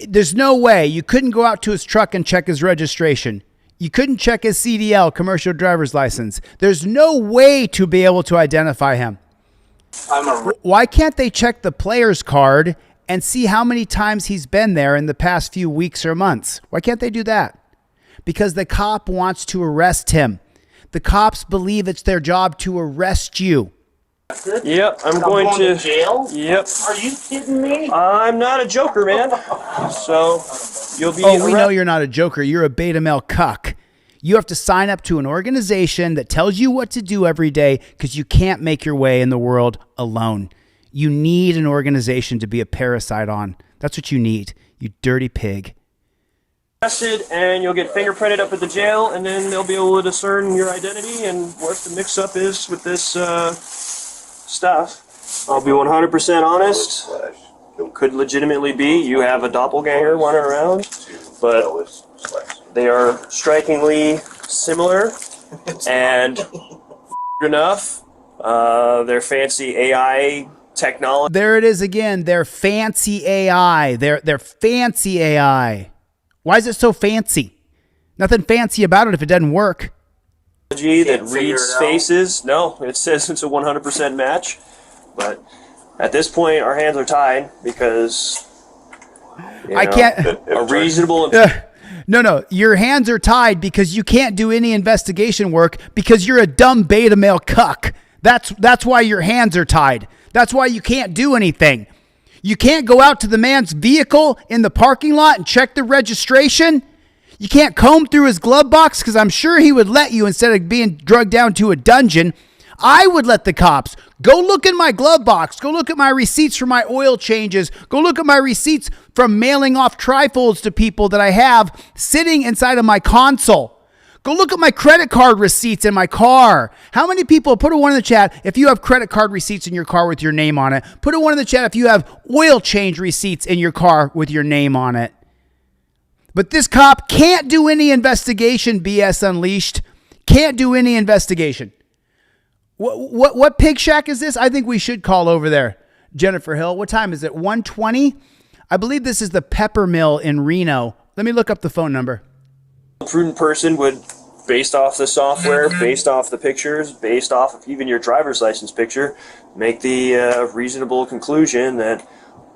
there's no way you couldn't go out to his truck and check his registration. You couldn't check his CDL, commercial driver's license. There's no way to be able to identify him. Why can't they check the player's card and see how many times he's been there in the past few weeks or months? Why can't they do that? Because the cop wants to arrest him. The cops believe it's their job to arrest you. Yep, I'm going to jail. Yep. Are you kidding me? I'm not a joker, man. So you'll be. Oh, we know you're not a joker. You're a beta male cuck. You have to sign up to an organization that tells you what to do every day because you can't make your way in the world alone. You need an organization to be a parasite on. That's what you need, you dirty pig. Arrested, and you'll get fingerprinted up at the jail, and then they'll be able to discern your identity and what the mix-up is with this stuff. I'll be 100% honest. Could legitimately be you have a doppelganger running around, but they are strikingly similar And enough, their fancy AI technology. There it is again. Their fancy AI. Their fancy AI. Why is it so fancy? Nothing fancy about it if it doesn't work. That reads faces. No, it says it's a 100% match. But at this point, our hands are tied because I can't. A reasonable. No, your hands are tied because you can't do any investigation work because you're a dumb beta male cuck. That's why your hands are tied. That's why you can't do anything. You can't go out to the man's vehicle in the parking lot and check the registration. You can't comb through his glove box because I'm sure he would let you instead of being drugged down to a dungeon. I would let the cops go look in my glove box. Go look at my receipts for my oil changes. Go look at my receipts from mailing off trifolds to people that I have sitting inside of my console. Go look at my credit card receipts in my car. How many people, put a one in the chat if you have credit card receipts in your car with your name on it. Put a one in the chat if you have oil change receipts in your car with your name on it. But this cop can't do any investigation, BS Unleashed. Can't do any investigation. What pig shack is this? I think we should call over there. Jennifer Hill, what time is it? 1:20? I believe this is the Pepper Mill in Reno. Let me look up the phone number. A prudent person would, based off the software, based off the pictures, based off of even your driver's license picture, make the reasonable conclusion that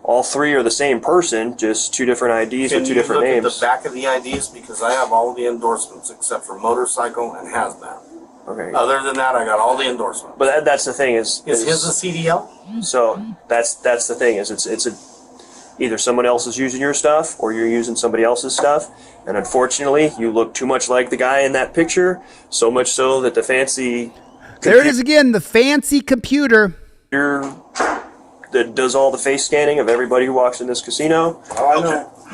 all three are the same person, just two different IDs with two different names. Can you look at the back of the IDs? Because I have all the endorsements except for motorcycle and hazmat. Okay. Other than that, I got all the endorsements. But that's the thing is his a CDL? So that's the thing is it's either someone else is using your stuff or you're using somebody else's stuff, and unfortunately you look too much like the guy in that picture, so much so that the fancy there it is again, the fancy computer that does all the face scanning of everybody who walks in this casino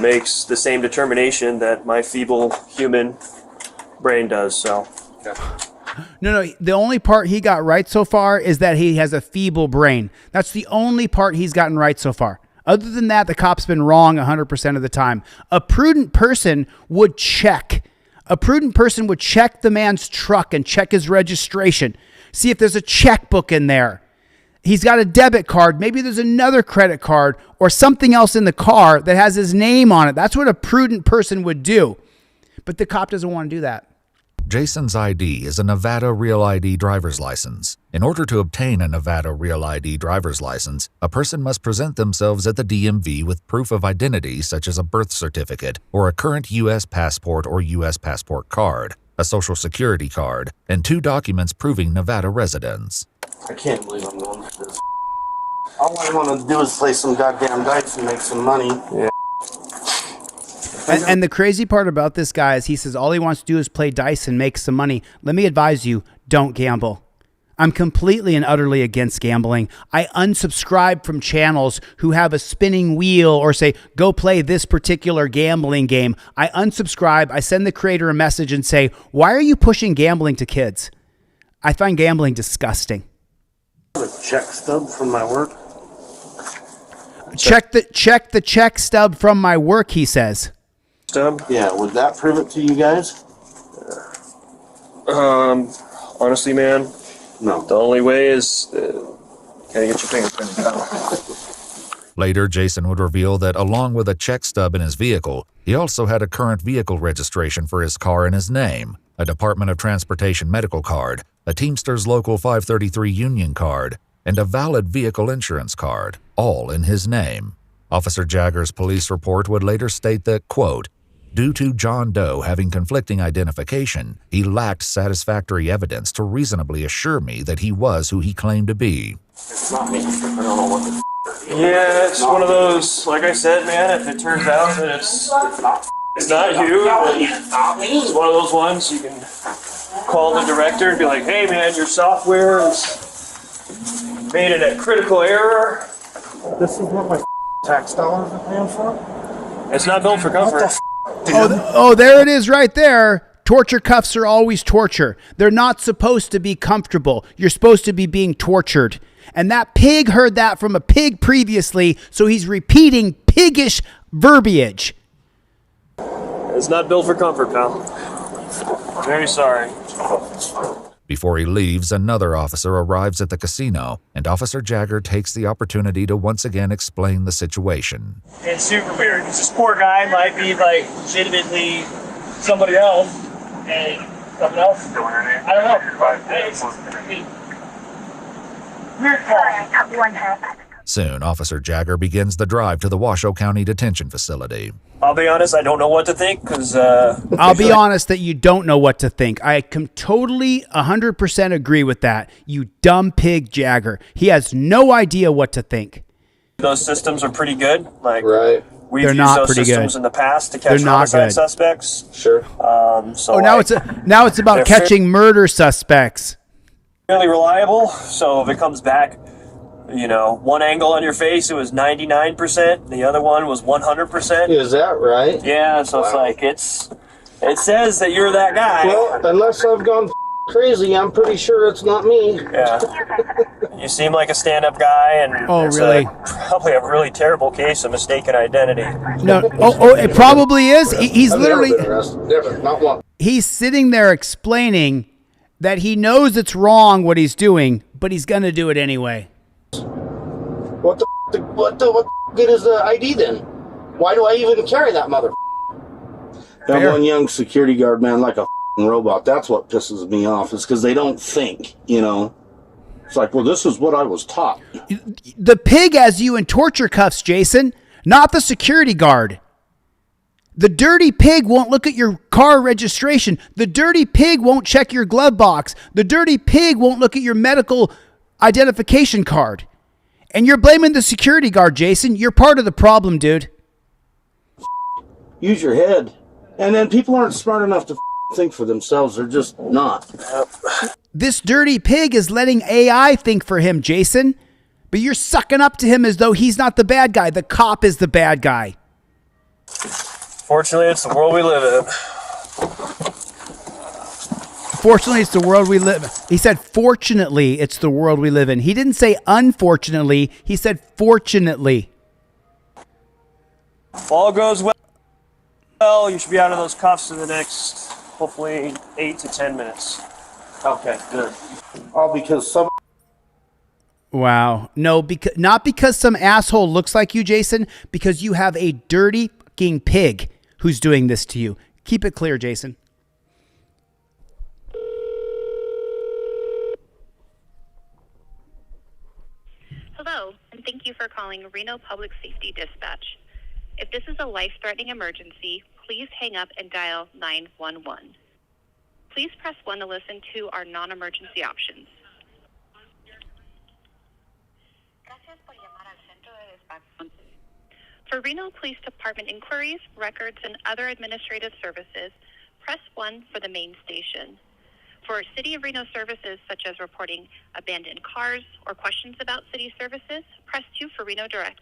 makes the same determination that my feeble human brain does. So No, the only part he got right so far is that he has a feeble brain. That's the only part he's gotten right so far. Other than that, the cop's been wrong 100% of the time. A prudent person would check. A prudent person would check the man's truck and check his registration. See if there's a checkbook in there. He's got a debit card. Maybe there's another credit card or something else in the car that has his name on it. That's what a prudent person would do. But the cop doesn't want to do that. Jason's ID is a Nevada Real ID driver's license. In order to obtain a Nevada Real ID driver's license, a person must present themselves at the DMV with proof of identity such as a birth certificate or a current U.S. passport or U.S. passport card, a social security card, and 2 documents proving Nevada residence. I can't believe I'm going for this. All I want to do is play some goddamn dice and make some money. Yeah. And the crazy part about this guy is he says all he wants to do is play dice and make some money. Let me advise you, don't gamble. I'm completely and utterly against gambling. I unsubscribe from channels who have a spinning wheel or say, go play this particular gambling game. I unsubscribe. I send the creator a message and say, why are you pushing gambling to kids? I find gambling disgusting. A check stub from my work. Check the check stub from my work, he says. Stub? Yeah, would that prove it to you guys? Honestly, man, no. The only way is gotta get your fingerprint out. Later, Jason would reveal that along with a check stub in his vehicle, he also had a current vehicle registration for his car in his name, a Department of Transportation medical card, a Teamsters Local 533 union card, and a valid vehicle insurance card, all in his name. Officer Jagger's police report would later state that, quote, due to John Doe having conflicting identification, he lacked satisfactory evidence to reasonably assure me that he was who he claimed to be. It's not me. I don't know what the Yeah, it's one of those, like I said, man, if it turns out that it's not you, it's one of those ones you can call the director and be like, hey man, your software is made it a critical error. This is what my tax dollars are paying for? It's not built for comfort. Oh, there it is right there. Torture cuffs are always torture. They're not supposed to be comfortable. You're supposed to be being tortured. And that pig heard that from a pig previously, so he's repeating piggish verbiage. It's not built for comfort, pal. Very sorry. Before he leaves, another officer arrives at the casino, and Officer Jagger takes the opportunity to once again explain the situation. It's super weird because this poor guy might be like legitimately somebody else, and something else is doing it. I don't know. It's weird call. Soon, Officer Jagger begins the drive to the Washoe County Detention Facility. I'll be honest, I don't know what to think because... I'll be honest that you don't know what to think. I can totally 100% agree with that. You dumb pig, Jagger. He has no idea what to think. Those systems are pretty good. Like, we've They're used not those pretty systems good. in the past to They're catch not homicide good. suspects. Sure. So now like, it's about they're catching murder suspects. fairly reliable. So if it comes back, you know, one angle on your face, it was 99%. The other one was 100%. Is that right? Yeah, so it's like, it says that you're that guy. Well, unless I've gone crazy, I'm pretty sure it's not me. Yeah. You seem like a stand-up guy, and Oh, it's really? probably a really terrible case of mistaken identity. No, it probably is. He's I've never literally been arrested. Never, not one. he's sitting there explaining that he knows it's wrong what he's doing, but he's gonna do it anyway. What the good is the ID then? Why do I even carry that mother? That one young security guard, man, like a robot. That's what pisses me off, is because they don't think, you know. It's like, well, this is what I was taught. The pig has you in torture cuffs, Jason, not the security guard. The dirty pig won't look at your car registration. The dirty pig won't check your glove box. The dirty pig won't look at your medical identification card. And you're blaming the security guard, Jason. You're part of the problem, dude. Use your head. And then people aren't smart enough to think for themselves. They're just not. This dirty pig is letting AI think for him, Jason. But you're sucking up to him as though he's not the bad guy. The cop is the bad guy. Fortunately, it's the world we live in. Fortunately, it's the world we live in. He said, fortunately, it's the world we live in. He didn't say unfortunately. He said, fortunately. If all goes well, you should be out of those cuffs in the next, hopefully, 8 to 10 minutes. Okay, good. All because some... Wow. No, not because some asshole looks like you, Jason, because you have a dirty fucking pig who's doing this to you. Keep it clear, Jason. Hello, and thank you for calling Reno Public Safety Dispatch. If this is a life-threatening emergency, please hang up and dial 911. Please press 1 to listen to our non-emergency options. For Reno Police Department inquiries, records, and other administrative services, press 1 for the main station. For City of Reno services, such as reporting abandoned cars or questions about city services, press 2 for Reno Direct.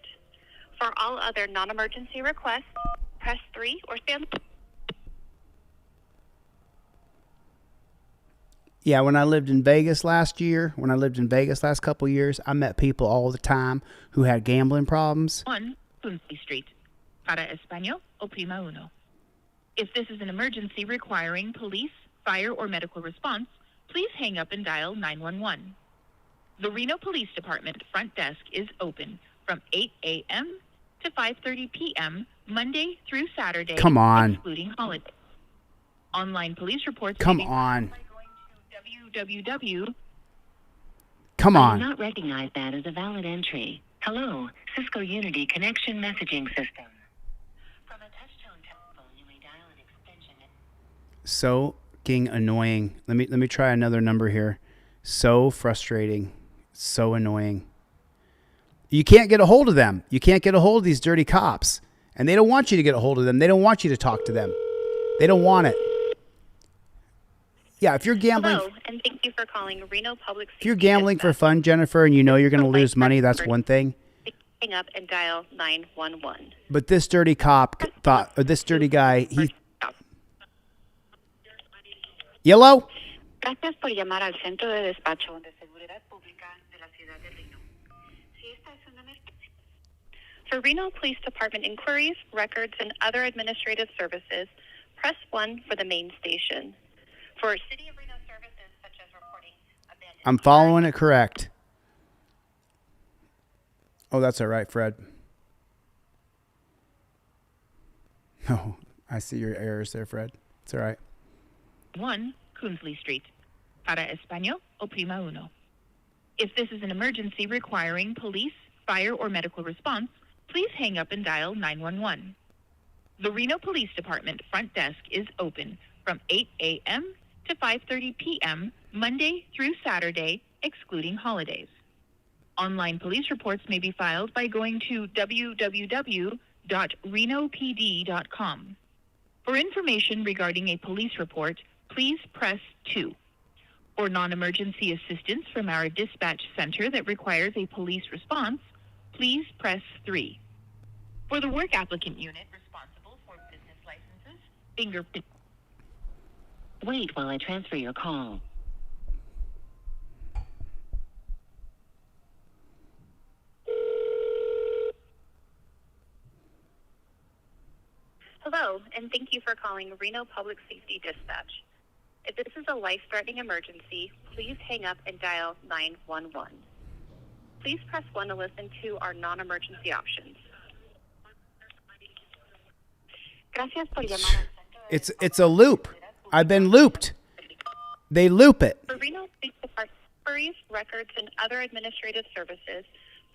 For all other non-emergency requests, press 3 or stand. Yeah, when I lived in Vegas last couple years, I met people all the time who had gambling problems. 1 Punzi Street. Para Español, oprima uno. If this is an emergency requiring police, fire, or medical response, please hang up and dial 911. The Reno Police Department front desk is open from 8 a.m. to 5:30 p.m. Monday through Saturday, Come on. excluding holidays. Online police reports. Come on. www. Come I on. do not recognize that as a valid entry. Hello, Cisco Unity Connection Messaging System. From a touch-tone telephone, you may dial an extension. So fucking annoying. Let me try another number here. So frustrating. So annoying. You can't get a hold of them. You can't get a hold of these dirty cops. And they don't want you to get a hold of them. They don't want you to talk to them. They don't want it. Yeah, if you're gambling... Hello, and thank you for calling Reno Public Safety. If you're gambling for fun, Jennifer, and you know you're going to lose money, that's one thing. Hang up and dial 911. But this dirty cop thought, or this dirty guy, he... Yellow? Gracias por llamar al Centro de Despacho de Seguridad Pública de la Ciudad de Reno. Si esta es una emergencia. For Reno Police Department inquiries, records, and other administrative services, press 1 for the main station. For City of Reno services such as reporting abandoned... I'm following it correct. Oh, that's all right, Fred. Oh, I see your errors there, Fred. It's all right. 1 Kunsley Street. Para Español, oprima uno. If this is an emergency requiring police, fire, or medical response, please hang up and dial 911. The Reno Police Department front desk is open from 8 a.m. to 5:30 p.m. Monday through Saturday, excluding holidays. Online police reports may be filed by going to www.renopd.com. For information regarding a police report, please press 2. For non-emergency assistance from our dispatch center that requires a police response, please press 3. For the work applicant unit responsible for business licenses, fingerprint... Wait while I transfer your call. Hello, and thank you for calling Reno Public Safety Dispatch. If this is a life-threatening emergency, please hang up and dial 911. Please press 1 to listen to our non-emergency options. Gracias por llamar. It's a loop. I've been looped. They loop it. For Reno Police Department queries, records, and other administrative services,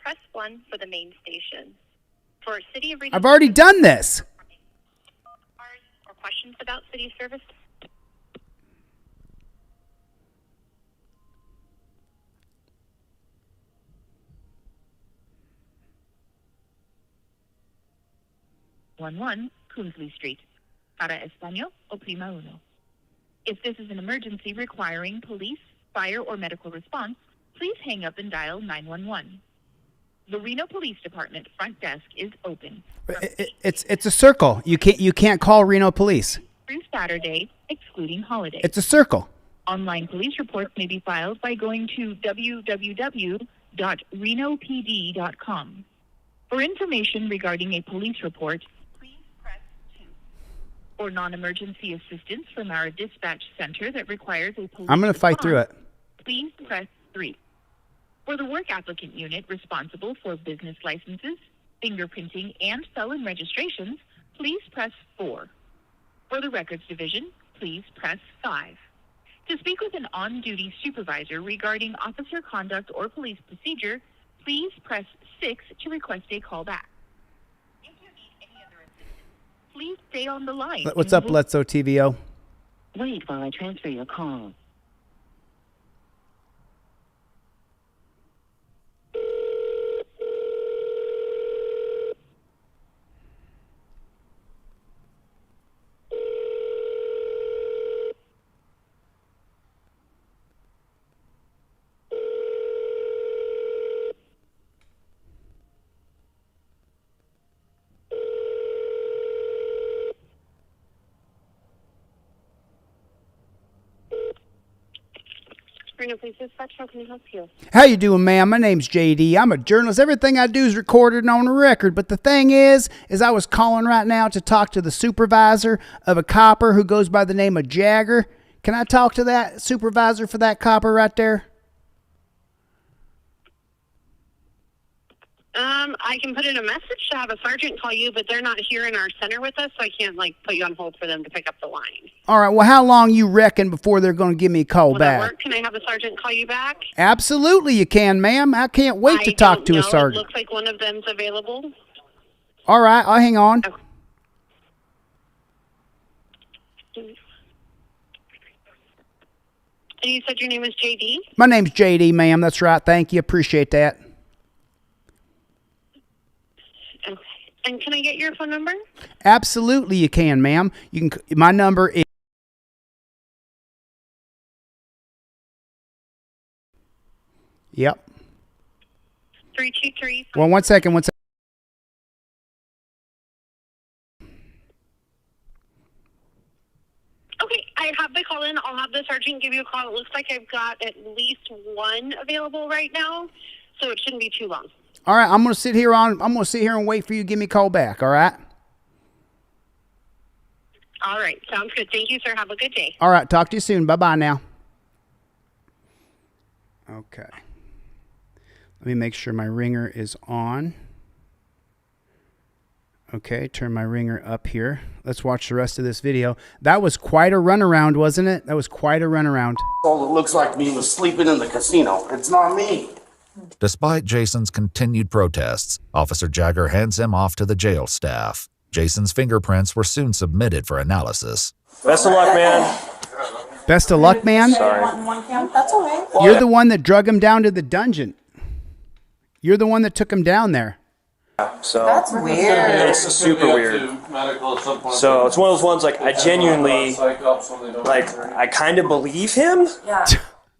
press 1 for the main station. For City of Reno... I've already done this. Or questions about city service... Kunsley Street. Para Español, oprima uno. If this is an emergency requiring police, fire, or medical response, please hang up and dial 911. The Reno Police Department front desk is open. It's a circle. You can't call Reno Police. Through Saturday, excluding holidays. It's a circle. Online police reports may be filed by going to www.renopd.com. For information regarding a police report, please press 2. For non-emergency assistance from our dispatch center that requires a police I'm going to fight through it. Please press 3. For the work applicant unit responsible for business licenses, fingerprinting, and felon registrations, please press 4. For the records division, please press 5. To speak with an on-duty supervisor regarding officer conduct or police procedure, please press 6 to request a call back. If you need any other assistance, please stay on the line. What's up, Letso TVO? Wait while I transfer your call. Reno Police Dispatch, how can I help you? How you doing, ma'am? My name's JD. I'm a journalist. Everything I do is recorded and on a record. But the thing is I was calling right now to talk to the supervisor of a copper who goes by the name of Jagger. Can I talk to that supervisor for that copper right there? I can put in a message to have a sergeant call you, but they're not here in our center with us, so I can't put you on hold for them to pick up the line. All right. Well, how long you reckon before they're going to give me a call Will back? that work? Can I have a sergeant call you back? Absolutely, you can, ma'am. I can't wait to talk to a sergeant. It looks like one of them's available. All right, I'll hang on. Okay. And you said your name is JD? My name's JD, ma'am. That's right. Thank you. Appreciate that. Okay. And can I get your phone number? Absolutely, you can, ma'am. You can. My number is. Yep. 323. Well, one second. Okay, I have the call in. I'll have the sergeant give you a call. It looks like I've got at least one available right now, so it shouldn't be too long. All right, I'm gonna sit here and wait for you to give me a call back. All right. All right. Sounds good. Thank you, sir. Have a good day. All right. Talk to you soon. Bye-bye now. Okay. Let me make sure my ringer is on. Okay, turn my ringer up here. Let's watch the rest of this video. That was quite a runaround, wasn't it? That was quite a runaround. All it looks like me was sleeping in the casino. It's not me. Despite Jason's continued protests, Officer Jagger hands him off to the jail staff. Jason's fingerprints were soon submitted for analysis. Best of luck, man. Best of luck, man. Sorry. That's okay. You're the one that drug him down to the dungeon. You're the one that took him down there. So That's weird. It's super weird. So it's one of those ones like I genuinely I kind of believe him. Yeah.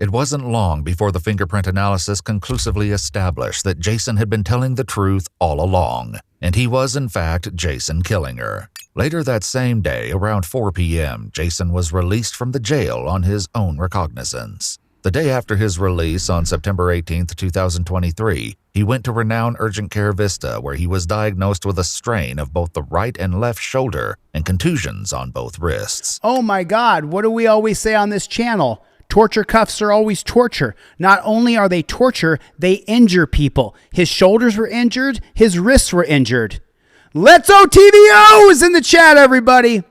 It wasn't long before the fingerprint analysis conclusively established that Jason had been telling the truth all along, and he was in fact Jason Killinger. Later that same day, around 4 p.m., Jason was released from the jail on his own recognizance. The day after his release on September 18, 2023, he went to renowned urgent care Vista, where he was diagnosed with a strain of both the right and left shoulder and contusions on both wrists. Oh my God, what do we always say on this channel? Torture cuffs are always torture. Not only are they torture, they injure people. His shoulders were injured, his wrists were injured. Let's OTVOs in the chat, everybody.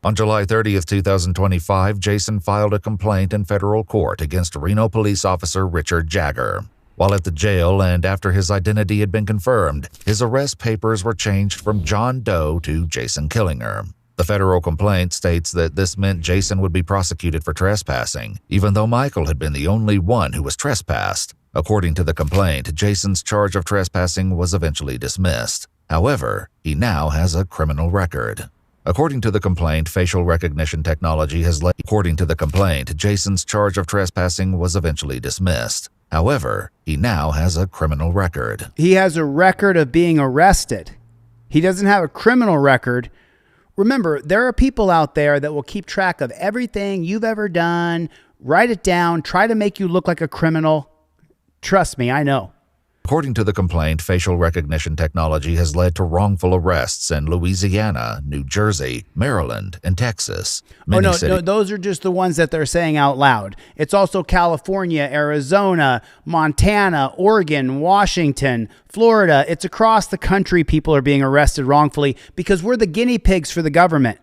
On July 30th, 2025, Jason filed a complaint in federal court against Reno police officer Richard Jagger. While at the jail and after his identity had been confirmed, his arrest papers were changed from John Doe to Jason Killinger. The federal complaint states that this meant Jason would be prosecuted for trespassing, even though Michael had been the only one who was trespassed. According to the complaint, Jason's charge of trespassing was eventually dismissed. However, he now has a criminal record. According to the complaint, facial recognition technology has led. According to the complaint, Jason's charge of trespassing was eventually dismissed. However, he now has a criminal record. He has a record of being arrested. He doesn't have a criminal record. Remember, there are people out there that will keep track of everything you've ever done, write it down, try to make you look like a criminal. Trust me, I know. According to the complaint, facial recognition technology has led to wrongful arrests in Louisiana, New Jersey, Maryland, and Texas. No, those are just the ones that they're saying out loud. It's also California, Arizona, Montana, Oregon, Washington, Florida. It's across the country people are being arrested wrongfully because we're the guinea pigs for the government.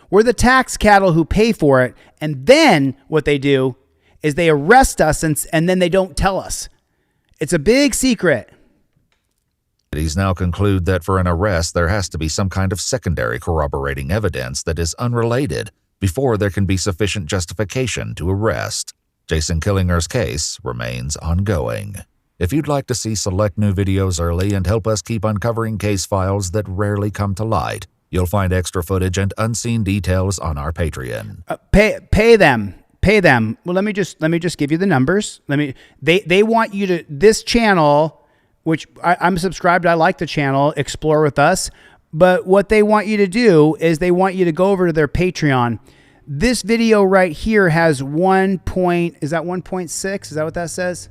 We're the tax cattle who pay for it. And then what they do is they arrest us and then they don't tell us. It's a big secret. He's now conclude that for an arrest, there has to be some kind of secondary corroborating evidence that is unrelated before there can be sufficient justification to arrest. Jason Killinger's case remains ongoing. If you'd like to see select new videos early and help us keep uncovering case files that rarely come to light, you'll find extra footage and unseen details on our Patreon. Pay them. Pay them. Well, let me just give you the numbers. They want you to, this channel, which I'm subscribed, I like the channel, Explore With Us, but what they want you to do is they want you to go over to their Patreon. This video right here has is that 1.6? Is that what that says?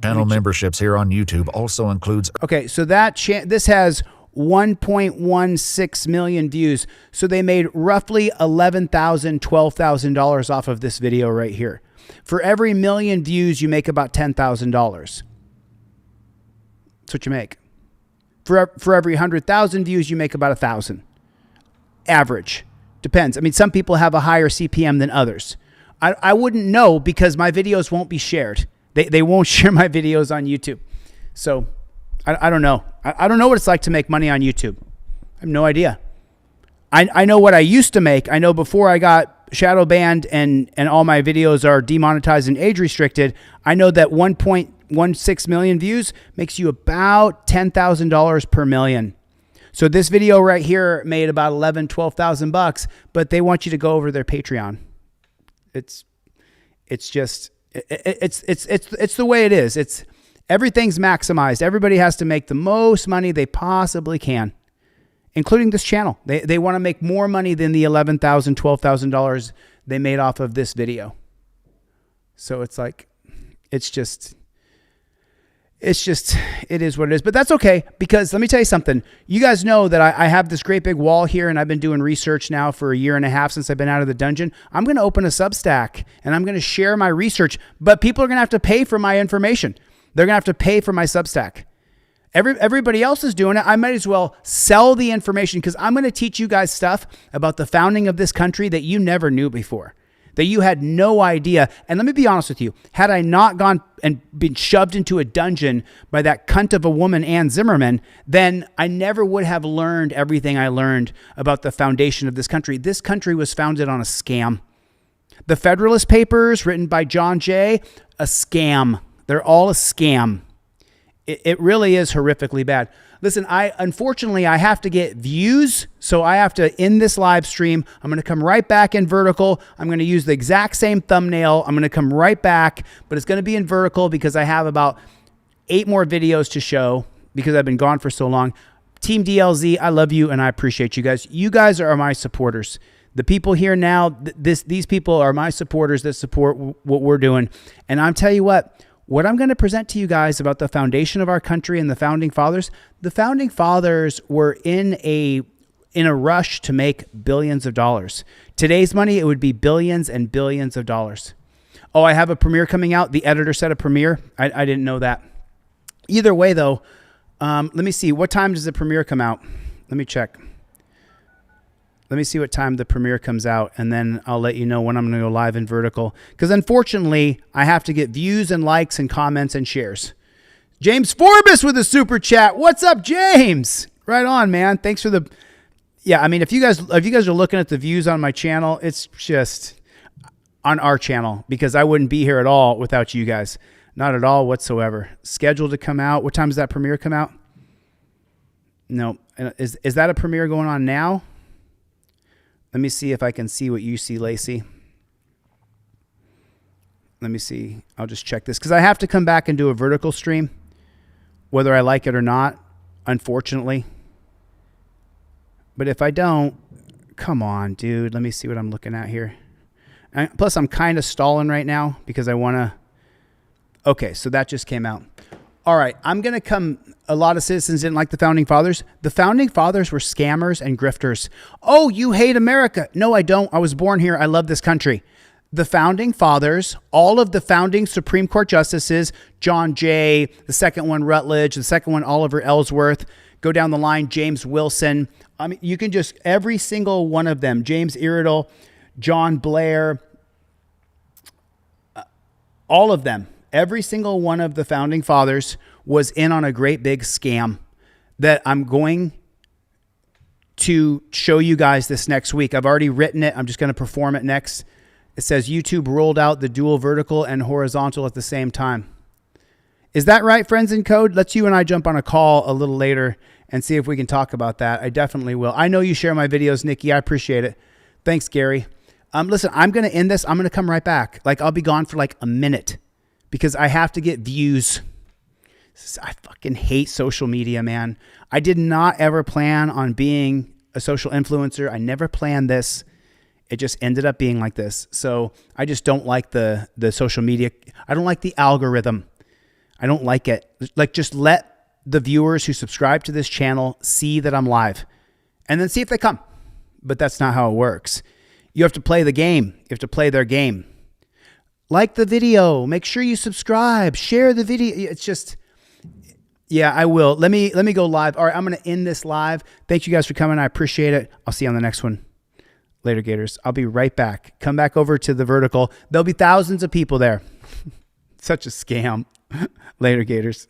Channel memberships here on YouTube also includes. Okay, so this has 1.16 million views. So they made roughly $11,000, $12,000 off of this video right here. For every million views, you make about $10,000. That's what you make. For every 100,000 views, you make about 1,000. Average. Depends. I mean, some people have a higher CPM than others. I wouldn't know because my videos won't be shared. They won't share my videos on YouTube. So I don't know. I don't know what it's like to make money on YouTube. I have no idea. I know what I used to make. I know before I got shadow banned and all my videos are demonetized and age restricted, I know that 1.16 million views makes you about $10,000 per million. So this video right here made about $12,000, but they want you to go over their Patreon. It's the way it is. Everything's maximized. Everybody has to make the most money they possibly can, including this channel. They want to make more money than the $11,000, $12,000 they made off of this video. So it's like, it's it's just, it is what it is. But that's okay, because let me tell you something. You guys know that I have this great big wall here, and I've been doing research now for 1.5 years since I've been out of the dungeon. I'm going to open a Substack, and I'm going to share my research, but people are going to have to pay for my information. They're going to have to pay for my Substack. Everybody else is doing it. I might as well sell the information, because I'm going to teach you guys stuff about the founding of this country that you never knew before, that you had no idea. And let me be honest with you. Had I not gone and been shoved into a dungeon by that cunt of a woman, Ann Zimmerman, then I never would have learned everything I learned about the foundation of this country. This country was founded on a scam. The Federalist Papers, written by John Jay, a scam. They're all a scam. It really is horrifically bad. Listen, unfortunately, I have to get views, so I have to end this live stream. I'm going to come right back in vertical. I'm going to use the exact same thumbnail. I'm going to come right back, but it's going to be in vertical because I have about 8 more videos to show because I've been gone for so long. Team DLZ, I love you, and I appreciate you guys. You guys are my supporters. The people here now, these people are my supporters that support what we're doing. And I'm telling you what I'm going to present to you guys about the foundation of our country and the founding fathers were in a rush to make billions of dollars. Today's money, it would be billions and billions of dollars. Oh, I have a premiere coming out. The editor said a premiere. I didn't know that. Either way, though, let me see. What time does the premiere come out? Let me check. Let me see what time the premiere comes out, and then I'll let you know when I'm going to go live in vertical. Because unfortunately, I have to get views and likes and comments and shares. James Forbes with a super chat. What's up, James? Right on, man. Thanks for the... Yeah, I mean, if you guys are looking at the views on my channel, it's just on our channel, because I wouldn't be here at all without you guys. Not at all whatsoever. Scheduled to come out. What time does that premiere come out? No. Is that a premiere going on now? Let me see if I can see what you see, Lacey. Let me see. I'll just check this, because I have to come back and do a vertical stream, whether I like it or not, unfortunately. But if I don't, come on, dude. Let me see what I'm looking at here. And plus, I'm kind of stalling right now because I want to... Okay, so that just came out. All right, I'm going to come... A lot of citizens didn't like the Founding Fathers. The Founding Fathers were scammers and grifters. Oh, you hate America. No, I don't. I was born here. I love this country. The Founding Fathers, all of the founding Supreme Court justices, John Jay, the second one, Rutledge, the second one, Oliver Ellsworth, go down the line, James Wilson. I mean, you can just, every single one of them, James Iredell, John Blair, all of them, every single one of the Founding Fathers was in on a great big scam that I'm going to show you guys this next week. I've already written it. I'm just going to perform it next. It says YouTube rolled out the dual vertical and horizontal at the same time. Is that right, friends in code? Let's you and I jump on a call a little later and see if we can talk about that. I definitely will. I know you share my videos, Nikki. I appreciate it. Thanks, Gary. Listen, I'm going to end this. I'm going to come right back. Like, I'll be gone for like a minute because I have to get views. I fucking hate social media, man. I did not ever plan on being a social influencer. I never planned this. It just ended up being like this. So I just don't like the social media. I don't like the algorithm. I don't like it. Like, just let the viewers who subscribe to this channel see that I'm live and then see if they come. But that's not how it works. You have to play the game. You have to play their game. Like the video. Make sure you subscribe. Share the video. It's just... Yeah, I will. Let me go live. All right, I'm going to end this live. Thank you guys for coming. I appreciate it. I'll see you on the next one. Later, Gators. I'll be right back. Come back over to the vertical. There'll be thousands of people there. Such a scam. Later, Gators.